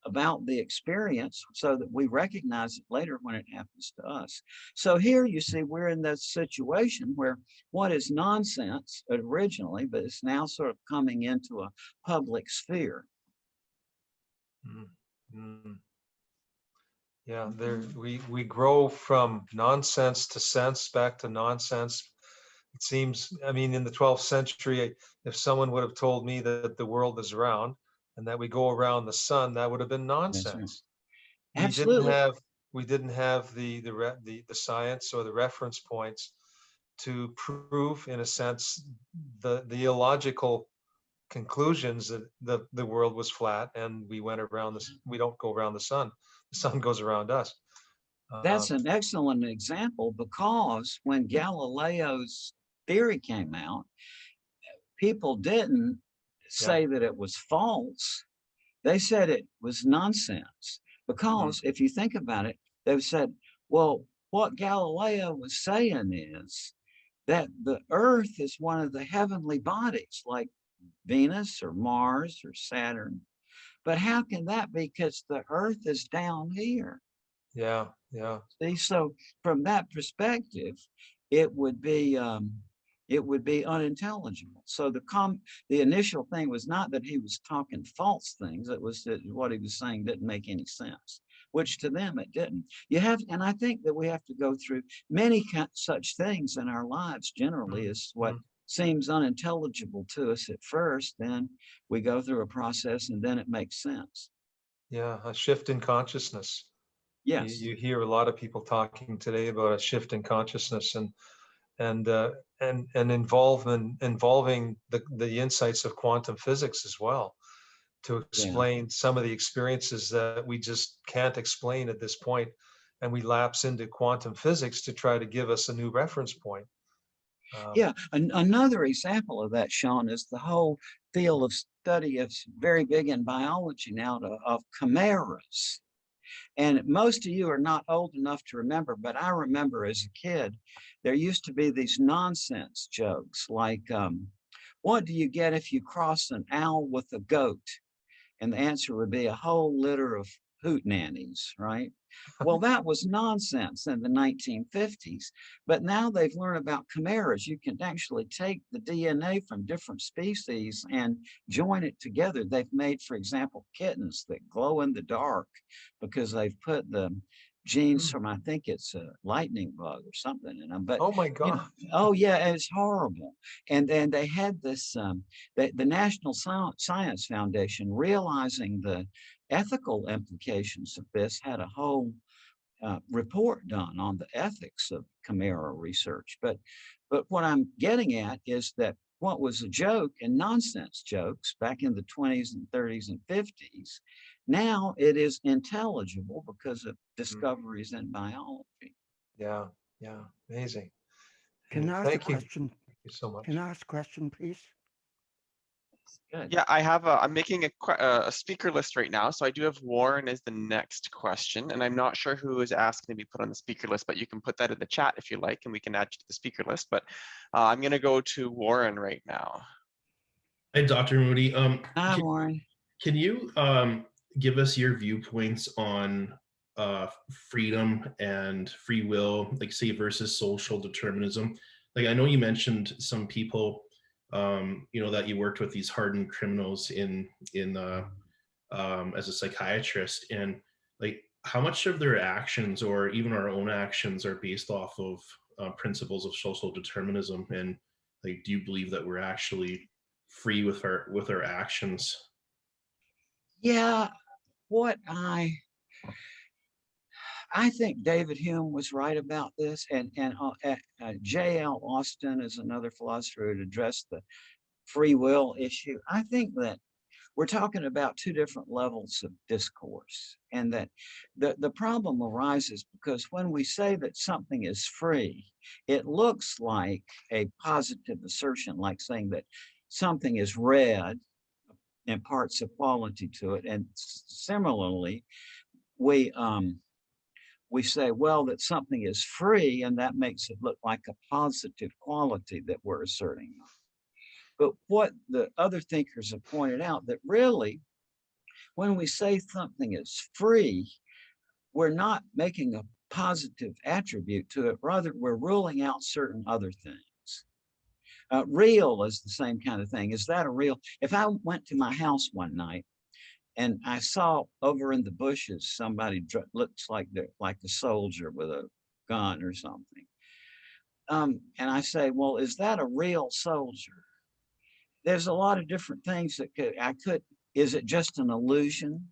about the experience so that we recognize it later when it happens to us. So here you see we're in this situation where what is nonsense originally, but it's now sort of coming into a public sphere. Mm. Yeah, there we grow from nonsense to sense, back to nonsense. It seems, I mean, in the 12th century, if someone would have told me that the world is round and that we go around the sun, that would have been nonsense. We didn't Absolutely. have the science or the reference points to prove, in a sense, the illogical conclusions that the world was flat and we went around this. We don't go around the sun. The sun goes around us. That's an excellent example, because when Galileo's theory came out, people didn't say that it was false. They said it was nonsense. Because if you think about it, they said, well, what Galileo was saying is that the Earth is one of the heavenly bodies, like Venus or Mars or Saturn. But how can that be? Because the Earth is down here. Yeah, yeah. See, so from that perspective, it would be unintelligible. So the initial thing was not that he was talking false things; it was that what he was saying didn't make any sense, which to them it didn't. And I think that we have to go through many such things in our lives. Generally, is what seems unintelligible to us at first. Then we go through a process, and then it makes sense. Yeah, a shift in consciousness. Yes. You hear a lot of people talking today about a shift in consciousness and involving the insights of quantum physics as well, to explain some of the experiences that we just can't explain at this point, and we lapse into quantum physics to try to give us a new reference point. Another example of that, Sean, is the whole field of study of very big in biology now of chimeras. And most of you are not old enough to remember, but I remember as a kid, there used to be these nonsense jokes like, what do you get if you cross an owl with a goat? And the answer would be a whole litter of hootenannies, right? Well, that was nonsense in the 1950s, but now they've learned about chimeras. You can actually take the DNA from different species and join it together. They've made, for example, kittens that glow in the dark because they've put the genes from, I think it's a lightning bug or something in them. But oh my God. Oh yeah, it's horrible. And then they had this, the National Science Foundation, realizing the ethical implications of this, had a whole report done on the ethics of chimera research. But what I'm getting at is that what was a joke and nonsense jokes back in the 20s and 30s and 50s, now it is intelligible because of discoveries in biology. Yeah, yeah, amazing. Can I ask a question? Thank you so much. Can I ask a question, please? Good. Yeah, I'm making a speaker list right now. So I do have Warren as the next question, and I'm not sure who is asking to be put on the speaker list, but you can put that in the chat if you like, and we can add you to the speaker list. But I'm going to go to Warren right now. Hi, Dr. Moody. Hi, Warren. Can you give us your viewpoints on freedom and free will, like say versus social determinism? Like I know you mentioned some people, that you worked with these hardened criminals in as a psychiatrist, and like how much of their actions or even our own actions are based off of principles of social determinism, and like do you believe that we're actually free with our actions? Yeah, what I think David Hume was right about this, and J.L. Austin is another philosopher who addressed the free will issue. I think that we're talking about two different levels of discourse, and that the problem arises because when we say that something is free, it looks like a positive assertion, like saying that something is red, imparts a quality to it, and similarly, we say, well, that something is free, and that makes it look like a positive quality that we're asserting. But what the other thinkers have pointed out, that really, when we say something is free, we're not making a positive attribute to it. Rather, we're ruling out certain other things. Real is the same kind of thing. Is that a real? If I went to my house one night and I saw over in the bushes somebody looks like a soldier with a gun or something. And I say, well, is that a real soldier? There's a lot of different things that is it just an illusion?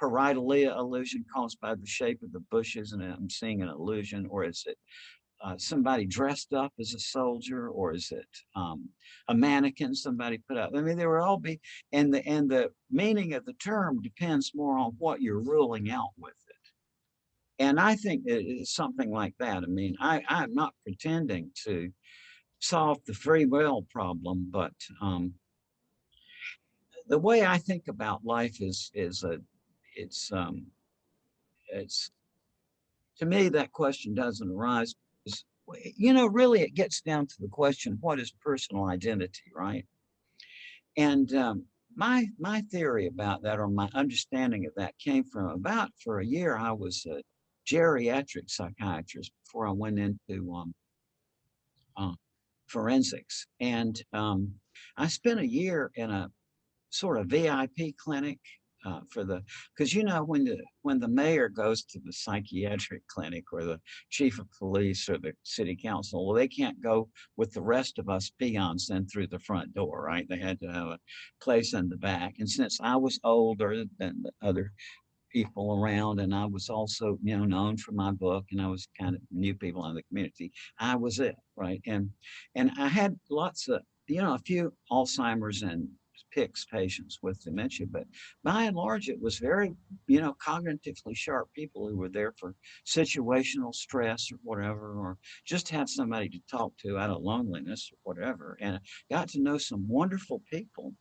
Pareidolia illusion caused by the shape of the bushes and I'm seeing an illusion, or is it somebody dressed up as a soldier, or is it a mannequin somebody put up? I mean, there will all be, and the meaning of the term depends more on what you're ruling out with it. And I think it's something like that. I mean, I'm not pretending to solve the free will problem, but the way I think about life is it's to me that question doesn't arise. Really it gets down to the question, what is personal identity, right? And my theory about that, or my understanding of that, came from about, for a year I was a geriatric psychiatrist before I went into forensics, and I spent a year in a sort of VIP clinic because when the mayor goes to the psychiatric clinic, or the chief of police, or the city council, well, they can't go with the rest of us peons in through the front door, right? They had to have a place in the back. And since I was older than the other people around, and I was also known for my book, and I was kind of new people in the community, I was it, right? And I had lots of a few Alzheimer's and PICS patients with dementia, but by and large it was very cognitively sharp people who were there for situational stress or whatever, or just had somebody to talk to out of loneliness or whatever. And I got to know some wonderful people.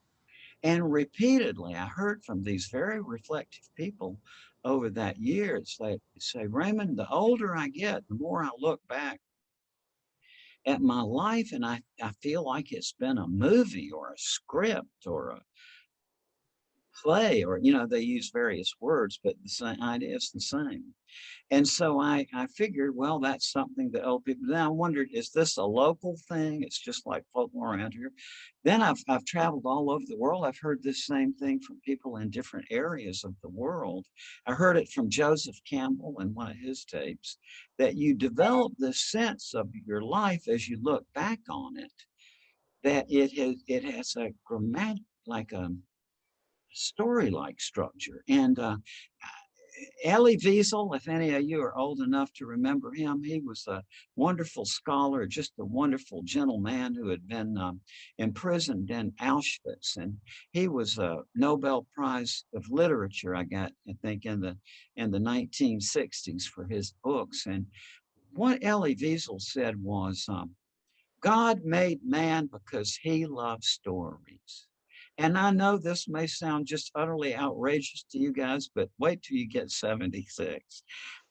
And repeatedly, I heard from these very reflective people over that year. It's like, say, Raymond, the older I get, the more I look back at my life, and I feel like it's been a movie or a script or a play, or, they use various words, but the same idea is the same. And so I figured, well, that's something that old people. Then I wondered, is this a local thing? It's just like folklore around here. Then I've traveled all over the world. I've heard this same thing from people in different areas of the world. I heard it from Joseph Campbell in one of his tapes, that you develop this sense of your life as you look back on it, that it has a grammatic, like a story-like structure. And Ellie Wiesel, if any of you are old enough to remember him, he was a wonderful scholar, just a wonderful gentleman who had been imprisoned in Auschwitz. And he was a Nobel Prize of Literature, I think, in the 1960s for his books. And what Ellie Wiesel said was, God made man because he loves stories. And I know this may sound just utterly outrageous to you guys, but wait till you get 76.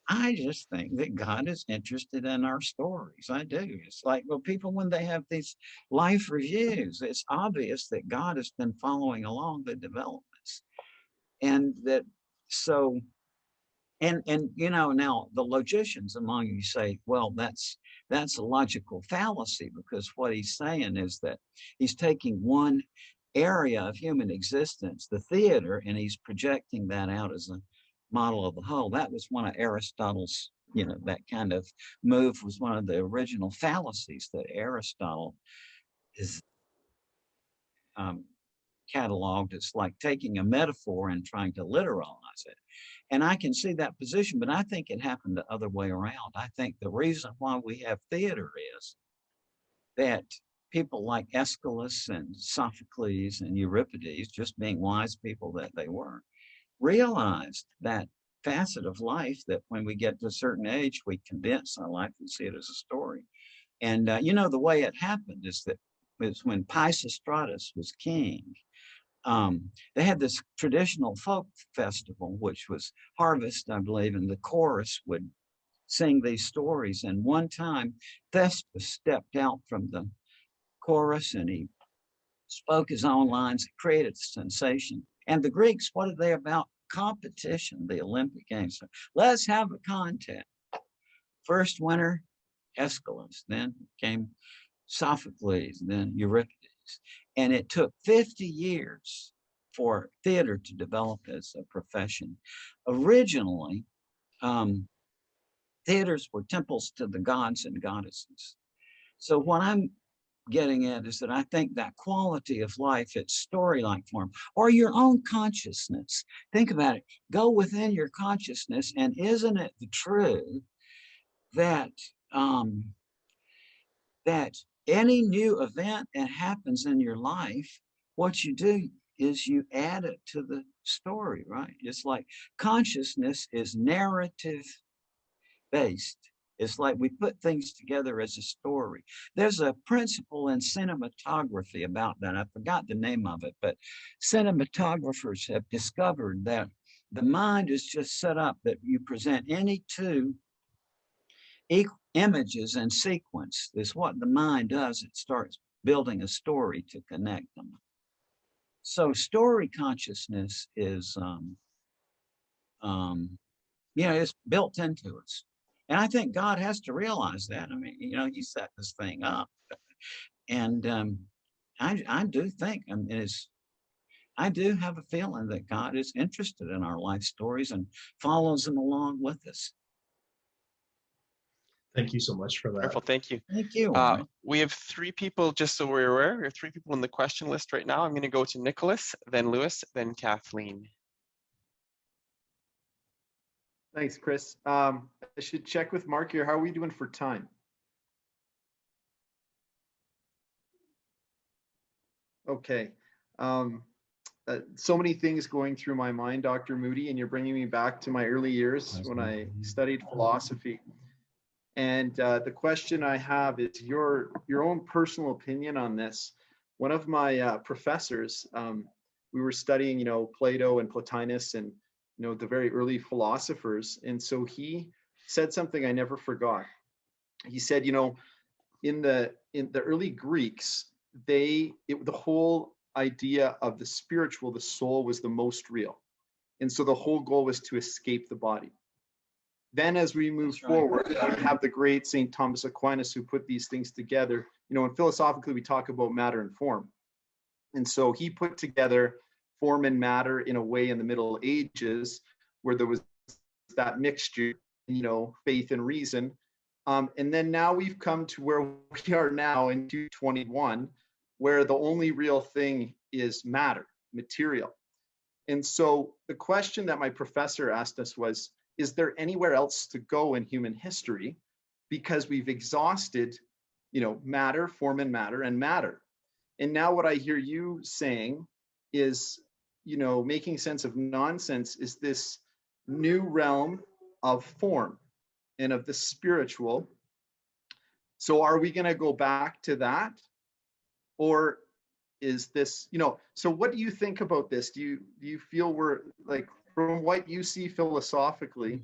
I just think that God is interested in our stories. I do. It's like, well, people, when they have these life reviews, it's obvious that God has been following along the developments. And that, so, and now the logicians among you say, well, that's a logical fallacy, because what he's saying is that he's taking one area of human existence, the theater, and he's projecting that out as a model of the whole. That was one of Aristotle's, that kind of move was one of the original fallacies that Aristotle is cataloged. It's like taking a metaphor and trying to literalize it. And I can see that position, but I think it happened the other way around. I think the reason why we have theater is that people like Aeschylus and Sophocles and Euripides, just being wise people that they were, realized that facet of life, that when we get to a certain age, we condense our life and see it as a story. And the way it happened is that was when Pisistratus was king. They had this traditional folk festival, which was harvest, I believe, and the chorus would sing these stories. And one time, Thespis stepped out from the chorus and he spoke his own lines, created a sensation. And the Greeks, what are they about? Competition, the Olympic Games. So let's have a contest. First winner, Aeschylus, then came Sophocles, then Euripides. And it took 50 years for theater to develop as a profession. Originally, theaters were temples to the gods and goddesses. So what I'm getting at is that I think that quality of life, its story-like form, or your own consciousness. Think about it. Go within your consciousness, and isn't it the truth that that any new event that happens in your life, what you do is you add it to the story, right? It's like consciousness is narrative based. It's like we put things together as a story. There's a principle in cinematography about that. I forgot the name of it, but cinematographers have discovered that the mind is just set up that you present any two images in sequence. Is what the mind does. It starts building a story to connect them. So story consciousness is, it's built into us. And I think God has to realize that. I mean, he set this thing up. And I do think, I do have a feeling that God is interested in our life stories and follows them along with us. Thank you so much for that. Wonderful, thank you. Thank you. We have 3 people, just so we're aware, we have 3 people in the question list right now. I'm going to go to Nicholas, then Lewis, then Kathleen. Thanks, Chris. I should check with Mark here. How are we doing for time? Okay. So many things going through my mind, Dr. Moody, and you're bringing me back to my early years when I studied philosophy. And the question I have is your own personal opinion on this. One of my professors, we were studying, Plato and Plotinus and the very early philosophers. And so he said something I never forgot. He said, in the early Greeks, the whole idea of the spiritual, the soul, was the most real. And so the whole goal was to escape the body. Then as we move forward, we have the great St. Thomas Aquinas who put these things together. And philosophically, we talk about matter and form. And so he put together form and matter in a way in the Middle Ages where there was that mixture, faith and reason. And then now we've come to where we are now in 2021, where the only real thing is matter, material. And so the question that my professor asked us was, is there anywhere else to go in human history? Because we've exhausted, matter, form and matter, and matter. And now what I hear you saying is, making sense of nonsense is this new realm of form and of the spiritual. So are we going to go back to that? Or is this, so what do you think about this? Do you feel we're like, from what you see philosophically,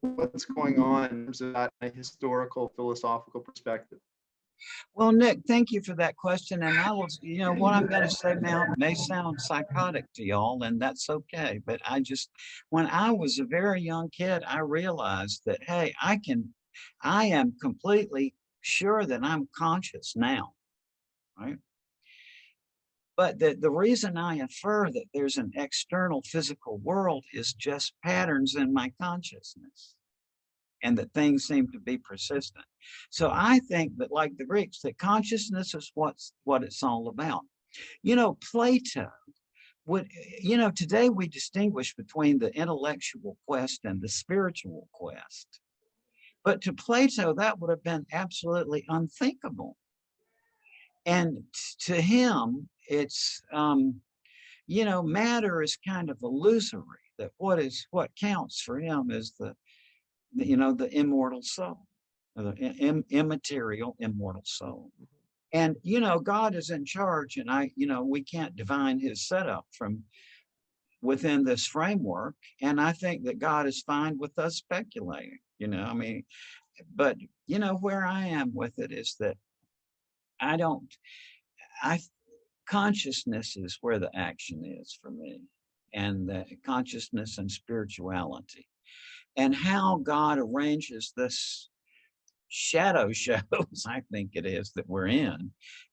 what's going on in terms of that historical philosophical perspective? Well, Nick, thank you for that question. And I will, what I'm going to say now may sound psychotic to y'all, and that's okay. But when I was a very young kid, I realized that, hey, I am completely sure that I'm conscious now, right? But the reason I infer that there's an external physical world is just patterns in my consciousness, and that things seem to be persistent. So I think that, like the Greeks, that consciousness is what it's all about. Plato would, today we distinguish between the intellectual quest and the spiritual quest. But to Plato, that would have been absolutely unthinkable. And to him, it's, matter is kind of illusory, that what counts for him is the immortal soul, the immaterial immortal soul. And, God is in charge, and we can't divine his setup from within this framework. And I think that God is fine with us speculating, but, where I am with it is that consciousness is where the action is for me, and the consciousness and spirituality, and how God arranges this shadow shows, I think it is, that we're in,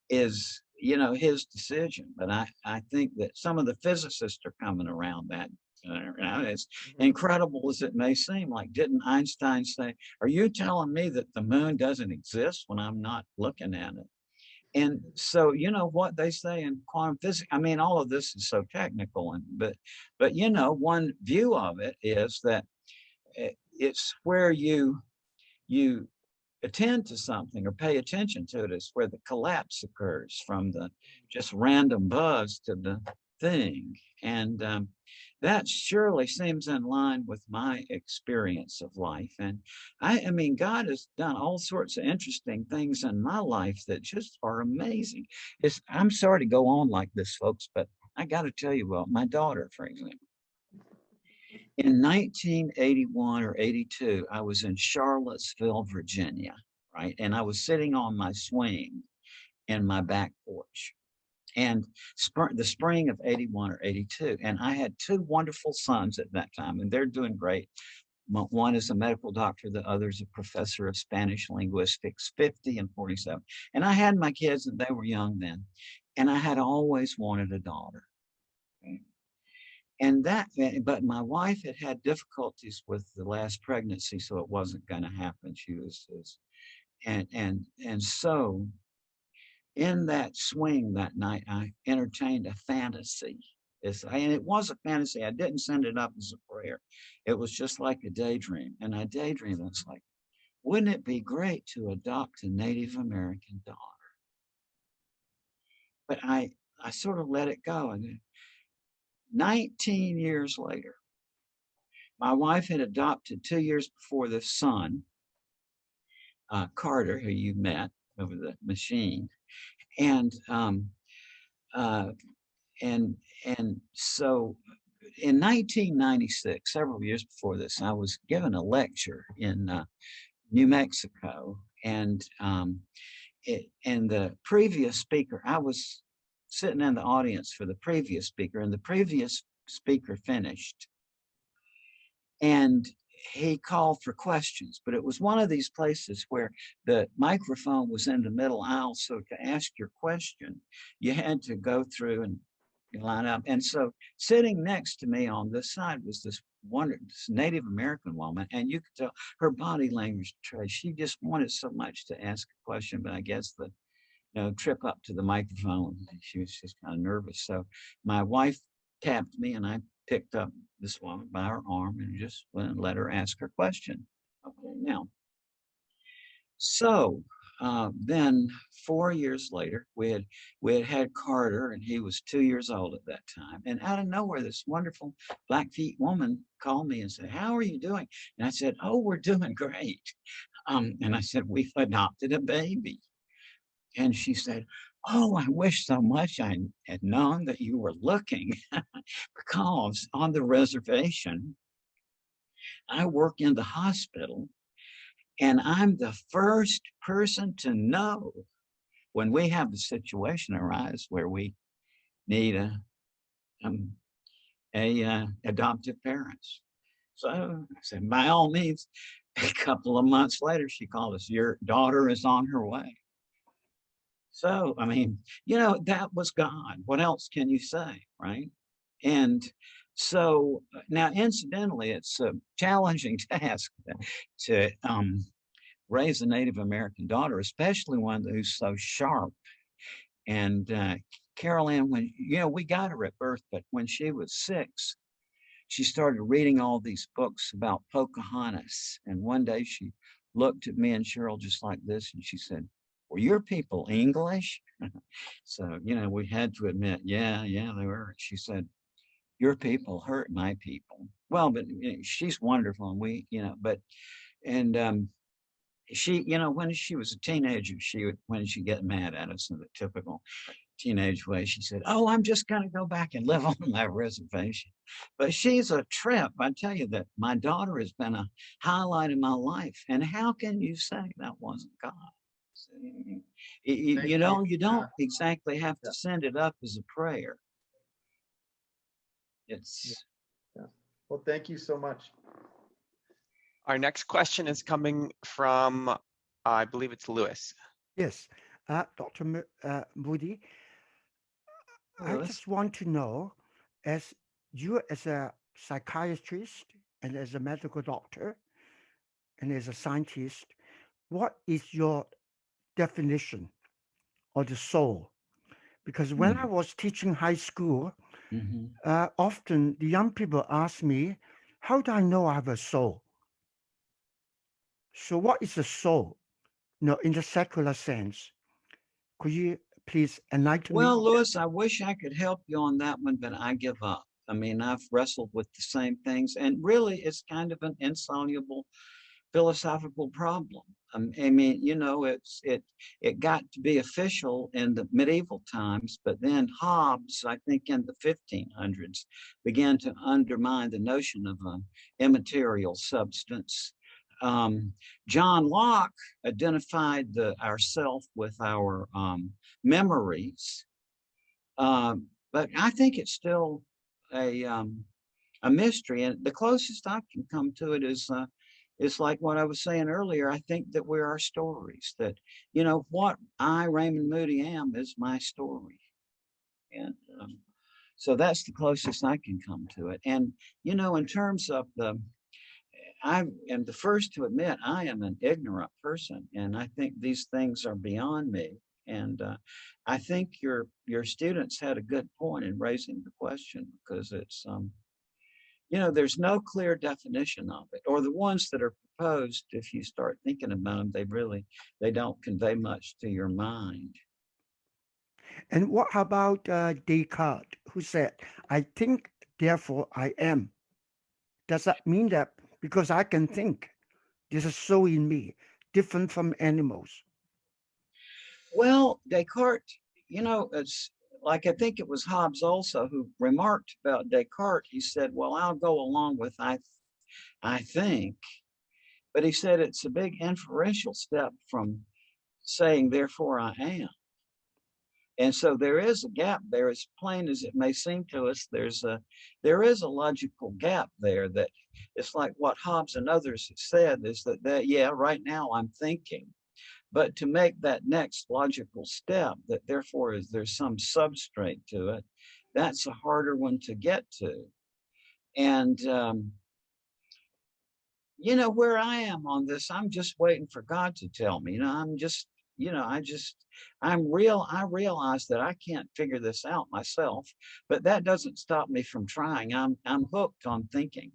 is, his decision. But I think that some of the physicists are coming around that. As incredible as it may seem, like, didn't Einstein say, are you telling me that the moon doesn't exist when I'm not looking at it? And so, what they say in quantum physics, I mean, all of this is so technical, but one view of it is that it's where you attend to something or pay attention to it is where the collapse occurs from the just random buzz to the thing. And that surely seems in line with my experience of life. And I mean, God has done all sorts of interesting things in my life that just are amazing. I'm sorry to go on like this, folks, but I got to tell you, well, my daughter, for example, in 1981 or 82, I was in Charlottesville, Virginia, right? And I was sitting on my swing in my back porch. And the spring of 81 or 82. And I had two wonderful sons at that time, and they're doing great. One is a medical doctor, the other is a professor of Spanish linguistics, 50 and 47. And I had my kids, and they were young then. And I had always wanted a daughter. Okay? But my wife had difficulties with the last pregnancy, so it wasn't going to happen. She was, and so in that swing that night, I entertained a fantasy. And it was a fantasy. I didn't send it up as a prayer. It was just like a daydream. And I daydreamed, it's like, wouldn't it be great to adopt a Native American daughter? But I sort of let it go. And 19 years later, my wife had adopted 2 years before this son, Carter, who you met over the machine. And so in 1996, several years before this, I was given a lecture in New Mexico, and the previous speaker, I was sitting in the audience for the previous speaker, and the previous speaker finished, and he called for questions, but it was one of these places where the microphone was in the middle aisle. So to ask your question, you had to go through and line up. And so sitting next to me on this side was this Native American woman, and you could tell her body language trace. She just wanted so much to ask a question, but I guess the trip up to the microphone, she was just kind of nervous. So my wife tapped me, and I picked up this woman by her arm and just went and let her ask her question. Okay, now, so then 4 years later, we had Carter, and he was 2 years old at that time. And out of nowhere, this wonderful Blackfeet woman called me and said, "How are you doing?" And I said, "Oh, we're doing great." And I said, "We've adopted a baby." And she said, "Oh, I wish so much I had known that you were looking because on the reservation, I work in the hospital, and I'm the first person to know when we have a situation arise where we need adoptive parents." So I said, "By all means." A couple of months later, she called us, "Your daughter is on her way." So, I mean, that was God. What else can you say, right? And so now, incidentally, it's a challenging task to raise a Native American daughter, especially one who's so sharp. And Carol Ann, when, we got her at birth, but when she was 6, she started reading all these books about Pocahontas. And one day she looked at me and Cheryl just like this, and she said, "Were your people English?" So, we had to admit, yeah, they were. She said, "Your people hurt my people." Well, but she's wonderful. And we, she, when she was a teenager, when she get mad at us in the typical teenage way, she said, "Oh, I'm just going to go back and live on my reservation." But she's a trip. I tell you that my daughter has been a highlight in my life. And how can you say that wasn't God? You don't exactly have to send it up as a prayer. It's Well, thank you so much. Our next question is coming from, I believe it's Lewis. Yes, Dr. Moody, I just want to know, as you as a psychiatrist and as a medical doctor and as a scientist, what is your definition of the soul? Because when I was teaching high school, often the young people ask me, how do I know I have a soul? So what is a soul? No, in the secular sense. Could you please enlighten me? Well, Louis, I wish I could help you on that one, but I give up. I mean, I've wrestled with the same things, and really it's kind of an insoluble philosophical problem. I mean, you know, it got to be official in the medieval times, but then Hobbes, I think in the 1500s, began to undermine the notion of an immaterial substance. John Locke identified our self with our memories, but I think it's still a mystery. And the closest I can come to it is like what I was saying earlier. I think that we're our stories. That, you know, what I, Raymond Moody, am is my story, and so that's the closest I can come to it. And you know, in terms of I am the first to admit I am an ignorant person, and I think these things are beyond me. And I think your students had a good point in raising the question, because it's you know, there's no clear definition of it, or the ones that are proposed, if you start thinking about them, they don't convey much to your mind. And what about Descartes, who said, I think, therefore I am? Does that mean that because I can think, there's a soul in me, different from animals? Well, Descartes, you know, it's like, I think it was Hobbes also who remarked about Descartes. He said, well, I'll go along with I think, but he said it's a big inferential step from saying, therefore I am. And so there is a gap there, as plain as it may seem to us. There is a logical gap there, that it's like what Hobbes and others have said, is that yeah, right now I'm thinking, but to make that next logical step, that therefore there's some substrate to it, that's a harder one to get to. And you know, where I am on this, I'm just waiting for God to tell me. You know, I'm just, you know, I realize that I can't figure this out myself, but that doesn't stop me from trying. I'm hooked on thinking.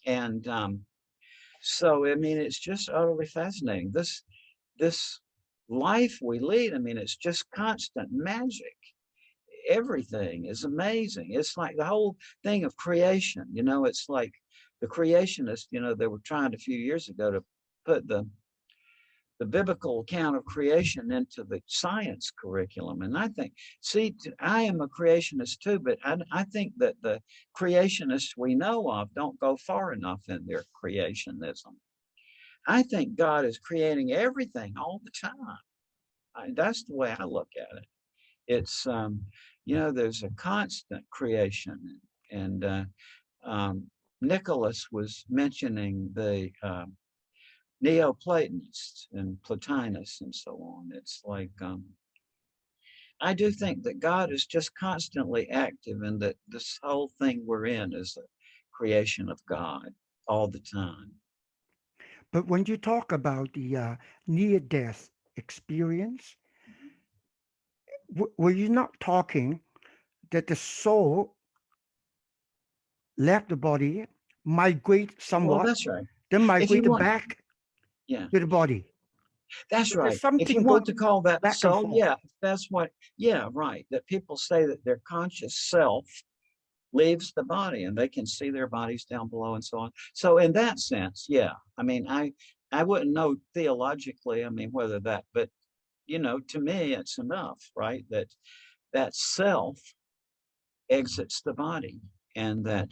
And so, I mean, it's just utterly fascinating. This life we lead, I mean, it's just constant magic. Everything is amazing. It's like the whole thing of creation, you know, it's like the creationists, you know, they were trying a few years ago to put the biblical account of creation into the science curriculum. And I think, see, I am a creationist too, but I think that the creationists we know of don't go far enough in their creationism. I think God is creating everything all the time. That's the way I look at it. It's, you know, there's a constant creation. And Nicholas was mentioning the Neoplatonists and Plotinus and so on. It's like, I do think that God is just constantly active, and that this whole thing we're in is a creation of God all the time. But when you talk about the near-death experience, were you not talking that the soul left the body, migrate somewhat, well, that's right, then migrate back to the body? That's So right. If you want to call that soul, yeah, that's what, yeah, right. That people say that their conscious self leaves the body and they can see their bodies down below and so on. So in that sense, yeah, I mean, I wouldn't know theologically, I mean, whether that, but, you know, to me, it's enough, right? That self exits the body, and that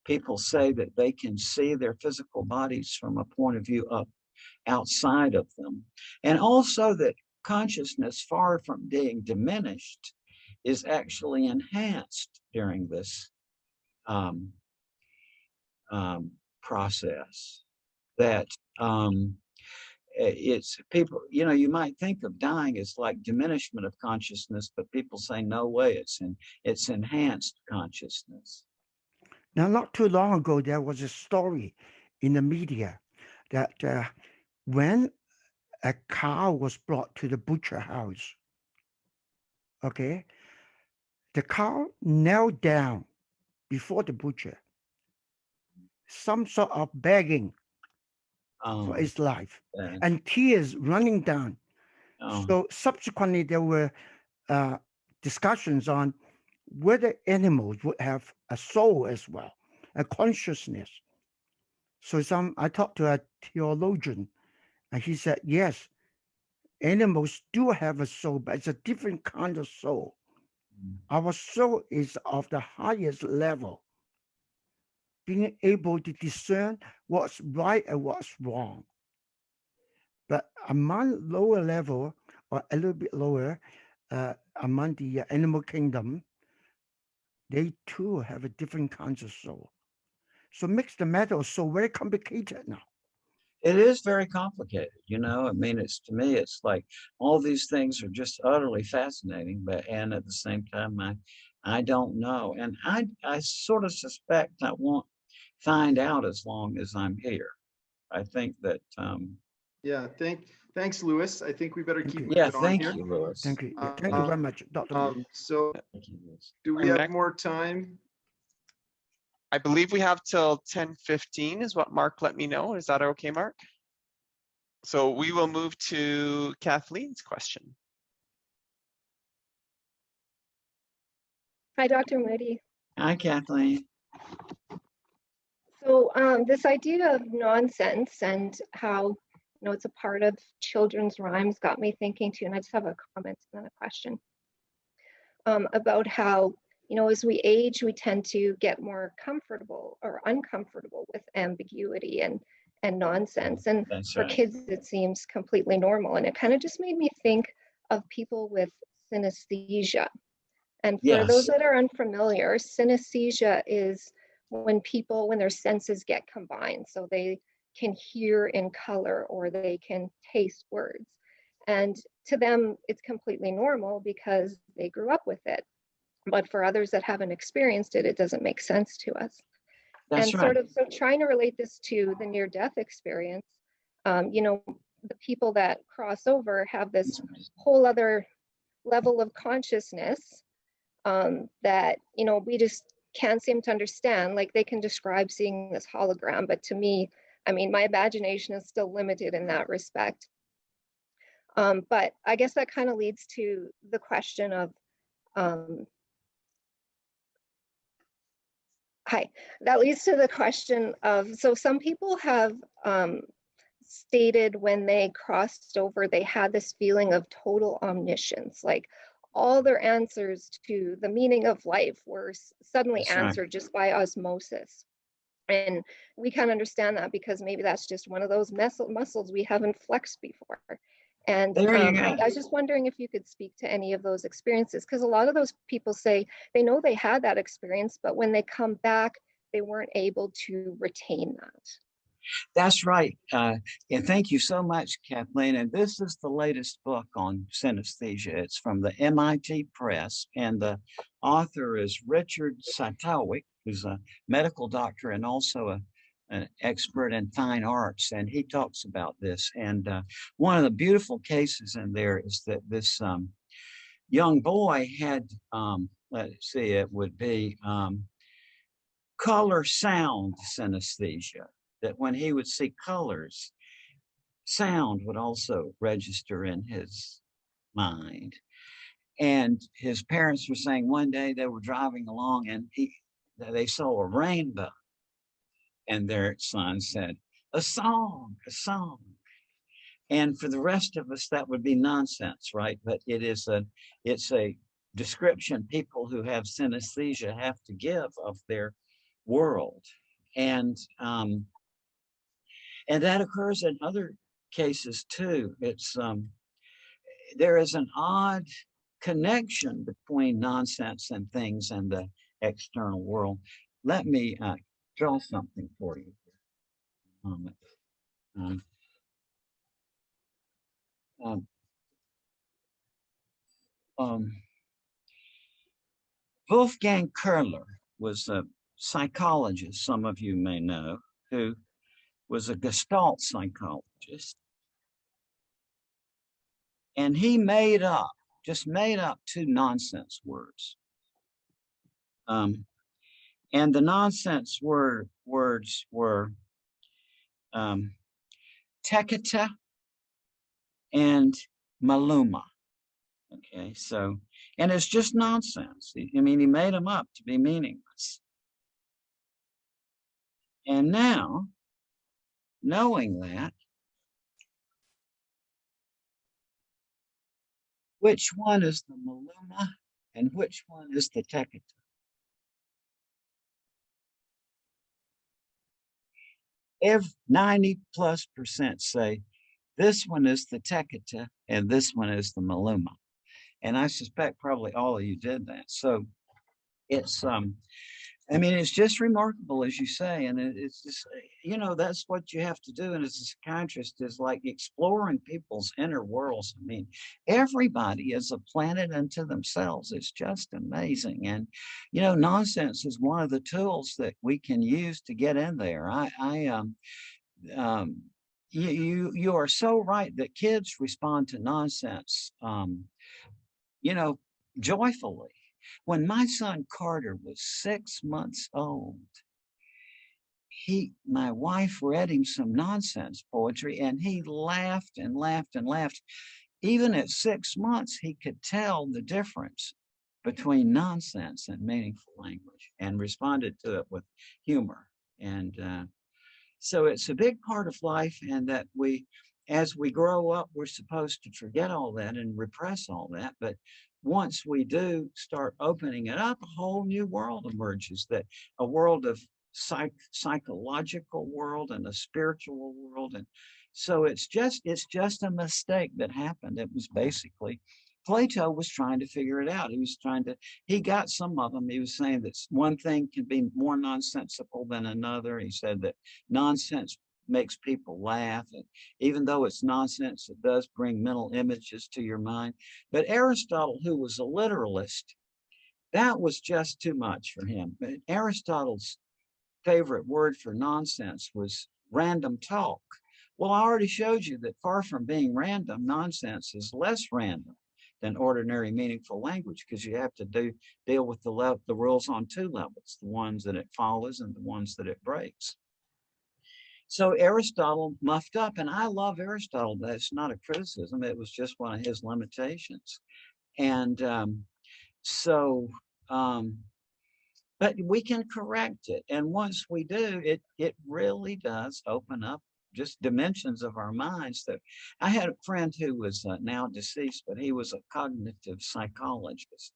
people say that they can see their physical bodies from a point of view up outside of them. And also that consciousness, far from being diminished, is actually enhanced during this process. That it's people, you might think of dying as like diminishment of consciousness, but people say no way, it's enhanced consciousness. Now, not too long ago, there was a story in the media that when a cow was brought to the butcher house, okay, the cow knelt down before the butcher, some sort of begging for its life, and tears running down. So subsequently, there were discussions on whether animals would have a soul as well, a consciousness. So I talked to a theologian, and he said, yes, animals do have a soul, but it's a different kind of soul. Our soul is of the highest level, being able to discern what's right and what's wrong. But among lower level, or a little bit lower, among the animal kingdom, they too have a different kinds of soul. So makes the matter so very complicated now. It is very complicated, I mean, to me, it's like all these things are just utterly fascinating, and at the same time, I don't know. And I sort of suspect I won't find out as long as I'm here. I think that, yeah, thanks, Louis. I think we better keep moving yeah, on thank here. you, Louis. Thank you. Thank you very much, Dr. Moody. So do we have more time? I believe we have till 10:15 is what Mark let me know. Is that okay, Mark? So we will move to Kathleen's question. Hi, Dr. Moody. Hi, Kathleen. So this idea of nonsense and how, it's a part of children's rhymes got me thinking too, and I just have a comment and then a question about how, as we age, we tend to get more comfortable or uncomfortable with ambiguity and nonsense. And That's for right. kids, it seems completely normal. And it kind of just made me think of people with synesthesia. And for those that are unfamiliar, synesthesia is when their senses get combined. So they can hear in color or they can taste words. And to them, it's completely normal because they grew up with it. But for others that haven't experienced it, it doesn't make sense to us. That's and right. So trying to relate this to the near-death experience, the people that cross over have this whole other level of consciousness that, we just can't seem to understand. Like they can describe seeing this hologram, but to me, my imagination is still limited in that respect. But I guess that kind of leads to the question of, so some people have stated when they crossed over, they had this feeling of total omniscience, like all their answers to the meaning of life were suddenly answered just by osmosis. And we can understand that because maybe that's just one of those muscles we haven't flexed before. And I was just wondering if you could speak to any of those experiences, because a lot of those people say they know they had that experience, but when they come back, they weren't able to retain that. That's right. And thank you so much, Kathleen. And this is the latest book on synesthesia. It's from the MIT Press, and the author is Richard Cytowic, who's a medical doctor and also an expert in fine arts, and he talks about this. And one of the beautiful cases in there is that this young boy had, let's see, it would be color sound synesthesia, that when he would see colors, sound would also register in his mind. And his parents were saying one day they were driving along and they saw a rainbow. And their son said, a song, a song. And for the rest of us, that would be nonsense, right? But it's a description people who have synesthesia have to give of their world. And that occurs in other cases too. It's there is an odd connection between nonsense and things and the external world. Let me draw something for you. um, Wolfgang Kerler was a psychologist, some of you may know, who was a Gestalt psychologist. And he just made up two nonsense words. And the nonsense words were teketa and maluma. Okay, so, and it's just nonsense. I mean, he made them up to be meaningless. And now, knowing that, which one is the maluma and which one is the teketa? If 90+% say this one is the teketa and this one is the maluma. And I suspect probably all of you did that. So it's, I mean, it's just remarkable, as you say, and it's just, you know, that's what you have to do. And as a psychiatrist is like exploring people's inner worlds. I mean, everybody is a planet unto themselves. It's just amazing. And, you know, nonsense is one of the tools that we can use to get in there. You are so right that kids respond to nonsense, you know, joyfully. When my son Carter was 6 months old, my wife read him some nonsense poetry and he laughed and laughed and laughed. Even at 6 months, he could tell the difference between nonsense and meaningful language and responded to it with humor. And so it's a big part of life, and that as we grow up, we're supposed to forget all that and repress all that. But once we do start opening it up, a whole new world emerges, that a world of psychological world and a spiritual world. And so it's just a mistake that happened. It was basically Plato was trying to figure it out. He got some of them. He was saying that one thing can be more nonsensical than another. He said that nonsense makes people laugh. And even though it's nonsense, it does bring mental images to your mind. But Aristotle, who was a literalist, that was just too much for him. But Aristotle's favorite word for nonsense was random talk. Well, I already showed you that far from being random, nonsense is less random than ordinary meaningful language, because you have to deal with the rules on two levels, the ones that it follows and the ones that it breaks. So Aristotle muffed up, and I love Aristotle. That's not a criticism. It was just one of his limitations. And but we can correct it. And once we do, it really does open up just dimensions of our minds. That I had a friend who was now deceased, but he was a cognitive psychologist.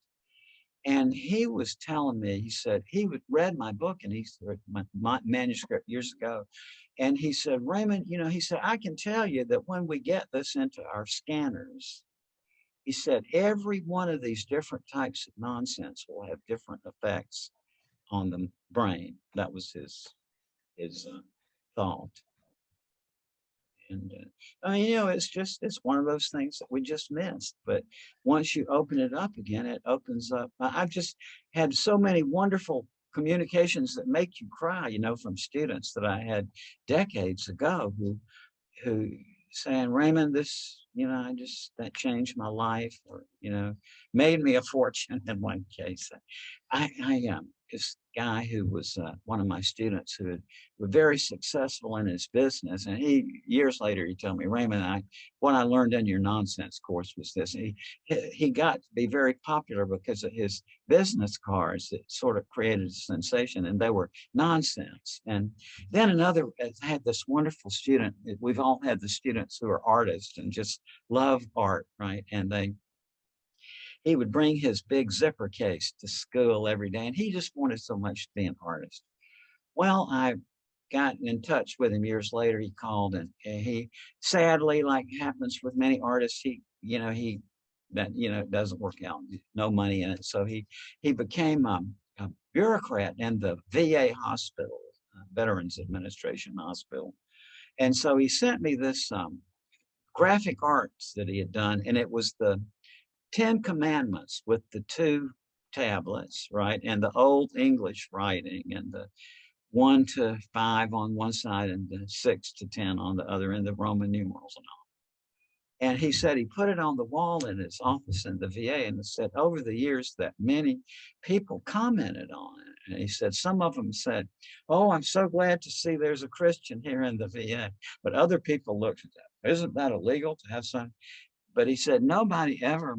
And he was telling me, he said, he read my book, and he read my manuscript years ago. And he said, Raymond, you know, he said, I can tell you that when we get this into our scanners, he said, every one of these different types of nonsense will have different effects on the brain. That was his thought. And I mean, you know, it's one of those things that we just missed. But once you open it up again, it opens up. I've just had so many wonderful communications that make you cry, you know, from students that I had decades ago who saying, Raymond, this, you know, that changed my life, or, you know, made me a fortune in one case. This guy who was one of my students who was very successful in his business. And years later, he told me, Raymond, what I learned in your nonsense course was this. He got to be very popular because of his business cards that sort of created a sensation, and they were nonsense. And then I had this wonderful student. We've all had the students who are artists and just love art, right? And he would bring his big zipper case to school every day, and he just wanted so much to be an artist. Well, I got in touch with him years later. He called, and he sadly, like happens with many artists, it doesn't work out, no money in it. So he became a bureaucrat in the VA hospital, Veterans Administration Hospital. And so he sent me this graphic arts that he had done, and it was the 10 Commandments with the 2 tablets, right, and the old English writing, and the 1 to 5 on one side and the 6 to 10 on the other, and the Roman numerals and all. And he said he put it on the wall in his office in the VA, and it said over the years that many people commented on it. And he said some of them said, "Oh, I'm so glad to see there's a Christian here in the VA." But other people looked at that. Isn't that illegal to have some? But he said nobody ever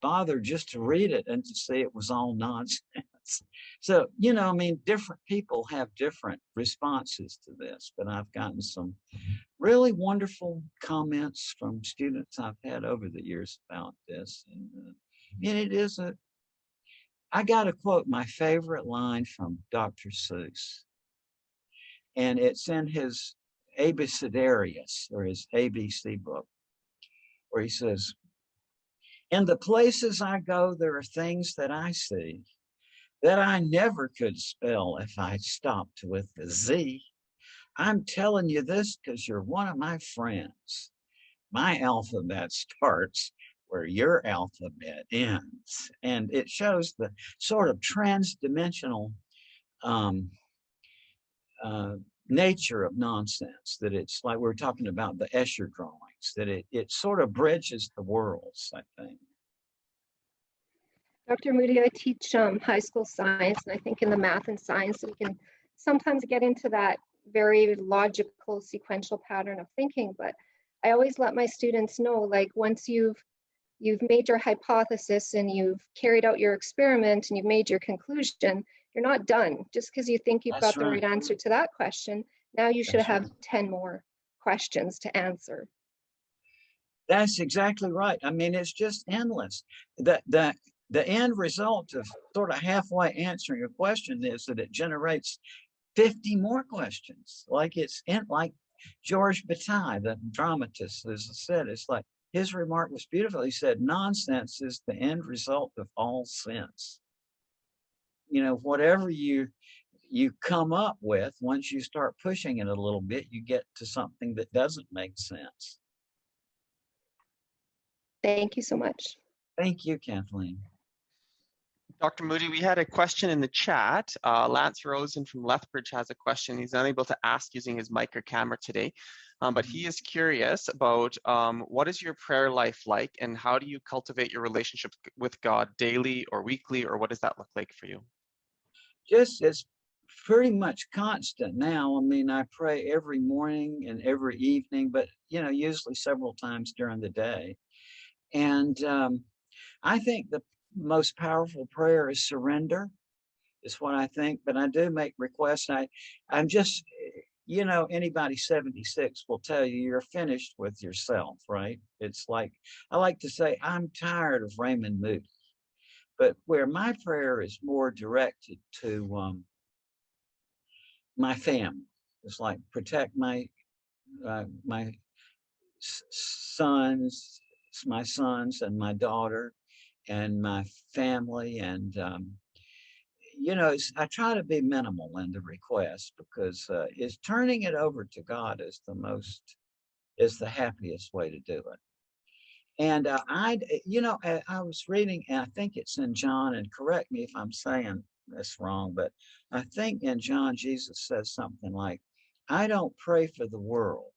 bothered just to read it and to see it was all nonsense. So, you know, I mean, different people have different responses to this, but I've gotten some really wonderful comments from students I've had over the years about this. And it is I got to quote my favorite line from Dr. Seuss, and it's in his Abecedarius, or his ABC book, where he says, "In the places I go, there are things that I see that I never could spell if I stopped with the Z. I'm telling you this because you're one of my friends. My alphabet starts where your alphabet ends." And it shows the sort of trans-dimensional nature of nonsense, that it's like we were talking about the Escher drawings, that it sort of bridges the worlds, I think. Dr. Moody, I teach high school science, and I think in the math and science, we can sometimes get into that very logical, sequential pattern of thinking. But I always let my students know, like, once you've made your hypothesis and you've carried out your experiment and you've made your conclusion, you're not done. Just because you think you've got the right answer to that question, now you should have 10 more questions to answer. That's exactly right. I mean, it's just endless. The end result of sort of halfway answering a question is that it generates 50 more questions. Like like Georges Bataille, the dramatist, as I said, it's like his remark was beautiful. He said, "Nonsense is the end result of all sense." You know, whatever you come up with, once you start pushing it a little bit, you get to something that doesn't make sense. Thank you so much. Thank you, Kathleen. Dr. Moody, we had a question in the chat. Lance Rosen from Lethbridge has a question. He's unable to ask using his mic or camera today, but he is curious about what is your prayer life like, and how do you cultivate your relationship with God daily or weekly, or what does that look like for you? Just it's pretty much constant now. I mean, I pray every morning and every evening, but, you know, usually several times during the day. And I think the most powerful prayer is surrender, is what I think. But I do make requests. I'm just, you know, anybody 76 will tell you you're finished with yourself, right? It's like, I like to say, I'm tired of Raymond Moody. But where my prayer is more directed to my family, it's like protect my sons, and my daughter, and my family, and you know, I try to be minimal in the request, because is turning it over to God is the happiest way to do it. And you know, I was reading, and I think it's in John, and correct me if I'm saying this wrong, but I think in John, Jesus says something like, "I don't pray for the world."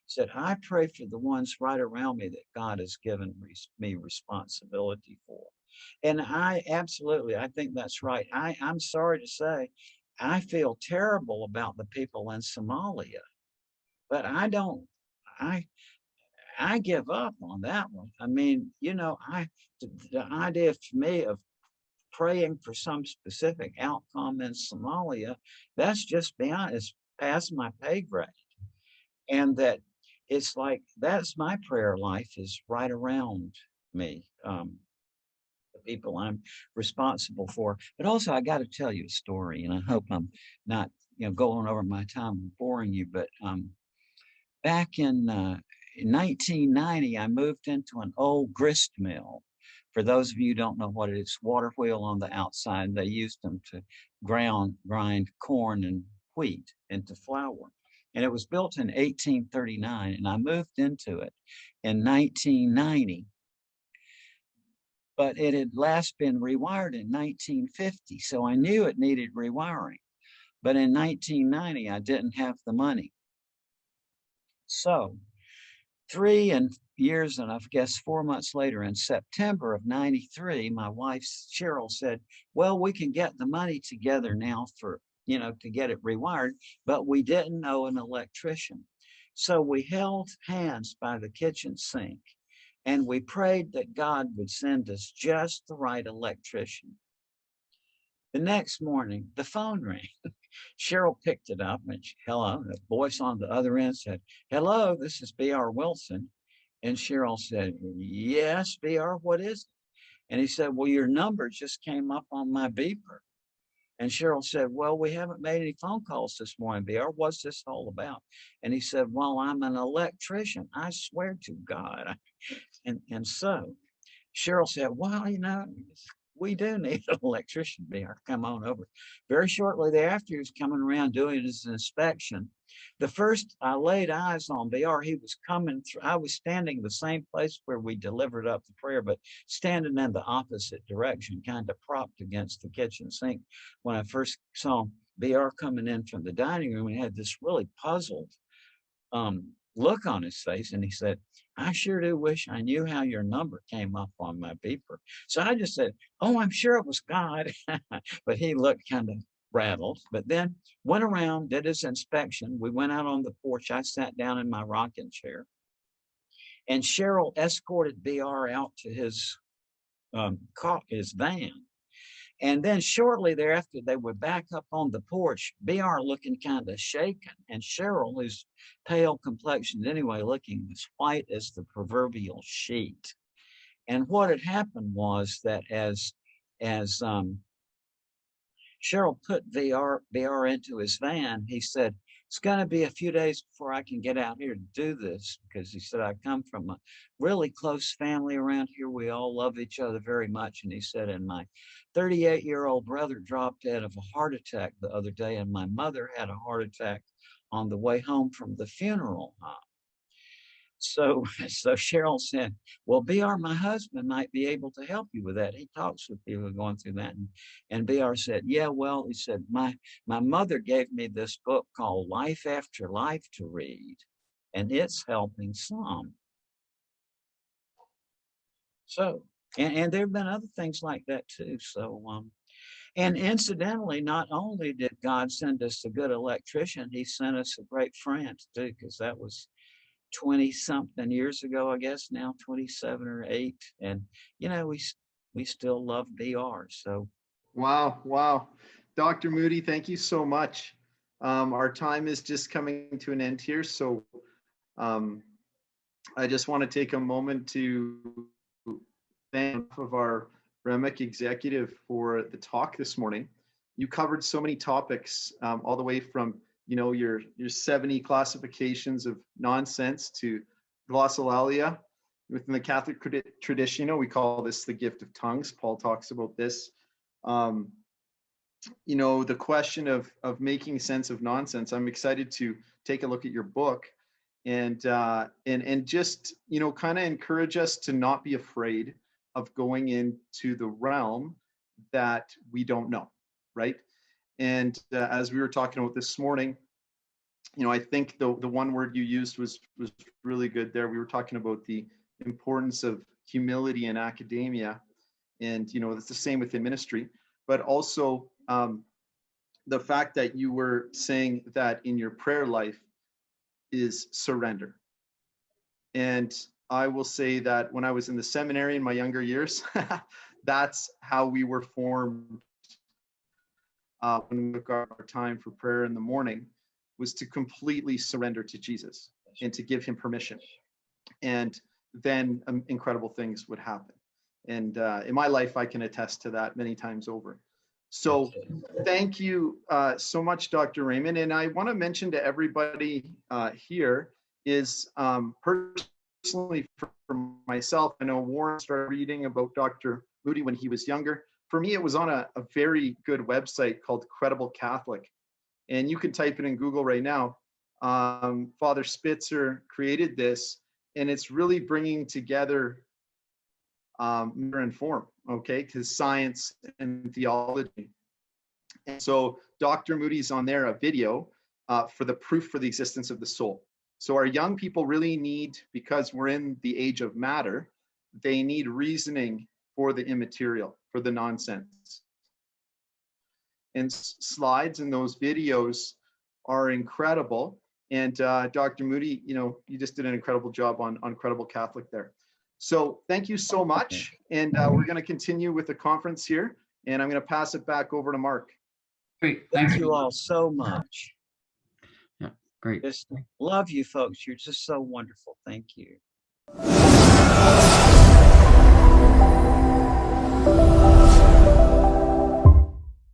He said, "I pray for the ones right around me that God has given me responsibility for." And I think that's right. I'm sorry to say, I feel terrible about the people in Somalia, but I give up on that one. I mean, you know, the idea for me of praying for some specific outcome in Somalia, that's just beyond, it's past my pay grade. And that it's like, that's my prayer life, is right around me, the people I'm responsible for. But also, I got to tell you a story, and I hope I'm not, you know, going over my time and boring you, but back in 1990, I moved into an old grist mill. For those of you who don't know what it is, water wheel on the outside. They used them to grind corn and wheat into flour. And it was built in 1839, and I moved into it in 1990. But it had last been rewired in 1950, so I knew it needed rewiring. But in 1990, I didn't have the money. So 3 years and I guess 4 months later, in September of 93, my wife Cheryl said, well, we can get the money together now for, to get it rewired, but we didn't know an electrician. So we held hands by the kitchen sink and we prayed that God would send us just the right electrician. The next morning, the phone rang. Cheryl picked it up and hello, the voice on the other end said, hello, this is B.R. Wilson. And Cheryl said, yes, B.R., what is it? And he said, well, your number just came up on my beeper. And Cheryl said, well, we haven't made any phone calls this morning, B.R. What's this all about? And he said, well, I'm an electrician. I swear to God. And so Cheryl said, well, we do need an electrician, B.R. Come on over. Very shortly thereafter, he was coming around doing his inspection. The first I laid eyes on B.R., he was coming through. I was standing the same place where we delivered up the prayer, but standing in the opposite direction, kind of propped against the kitchen sink. When I first saw B.R. coming in from the dining room, he had this really puzzled look on his face, and he said, I sure do wish I knew how your number came up on my beeper. So I just said, oh, I'm sure it was God. But he looked kind of rattled, but then went around, did his inspection. We went out on the porch. I sat down in my rocking chair, and Cheryl escorted BR out to his van. And then shortly thereafter, they were back up on the porch, BR looking kind of shaken, and Cheryl, who's pale complexioned anyway, looking as white as the proverbial sheet. And what had happened was that as Cheryl put BR into his van, he said, it's going to be a few days before I can get out here to do this, because he said, I come from a really close family around here. We all love each other very much. And he said, and my 38-year-old brother dropped dead of a heart attack the other day, and my mother had a heart attack on the way home from the funeral. So Cheryl said, well, BR, my husband might be able to help you with that. He talks with people going through that. And BR said, yeah, well, he said, my mother gave me this book called Life After Life to read, and it's helping some. So, and there have been other things like that too. So, and incidentally, not only did God send us a good electrician, he sent us a great friend too, because that was 20 something years ago, I guess now 27 or 8. And, we still love BR. So. Wow. Dr. Moody, thank you so much. Our time is just coming to an end here. So I just want to take a moment to thank of our REMIC executive for the talk this morning. You covered so many topics, all the way from your 70 classifications of nonsense to glossolalia. Within the Catholic tradition, we call this the gift of tongues. Paul talks about this. The question of making sense of nonsense. I'm excited to take a look at your book and just, kind of encourage us to not be afraid of going into the realm that we don't know, right? And as we were talking about this morning, I think the one word you used was really good there. We were talking about the importance of humility in academia, and it's the same within ministry, but also the fact that you were saying that in your prayer life is surrender. And I will say that when I was in the seminary in my younger years, that's how we were formed. When we took our time for prayer in the morning, was to completely surrender to Jesus and to give him permission. And then incredible things would happen. And in my life, I can attest to that many times over. So thank you so much, Dr. Raymond. And I want to mention to everybody here is personally for myself, I know Warren started reading about Dr. Moody when he was younger. For me, it was on a very good website called Credible Catholic. And you can type it in Google right now. Father Spitzer created this, and it's really bringing together matter and form, okay, to science and theology. And so Dr. Moody's on there, a video for the proof for the existence of the soul. So our young people really need, because we're in the age of matter, they need reasoning for the immaterial, for the nonsense. And slides in those videos are incredible. And Dr. Moody, you know, you just did an incredible job on Credible Catholic there. So thank you so much. And we're going to continue with the conference here. And I'm going to pass it back over to Mark. Great. Thank you all so much. Yeah, great. Just love you folks. You're just so wonderful. Thank you.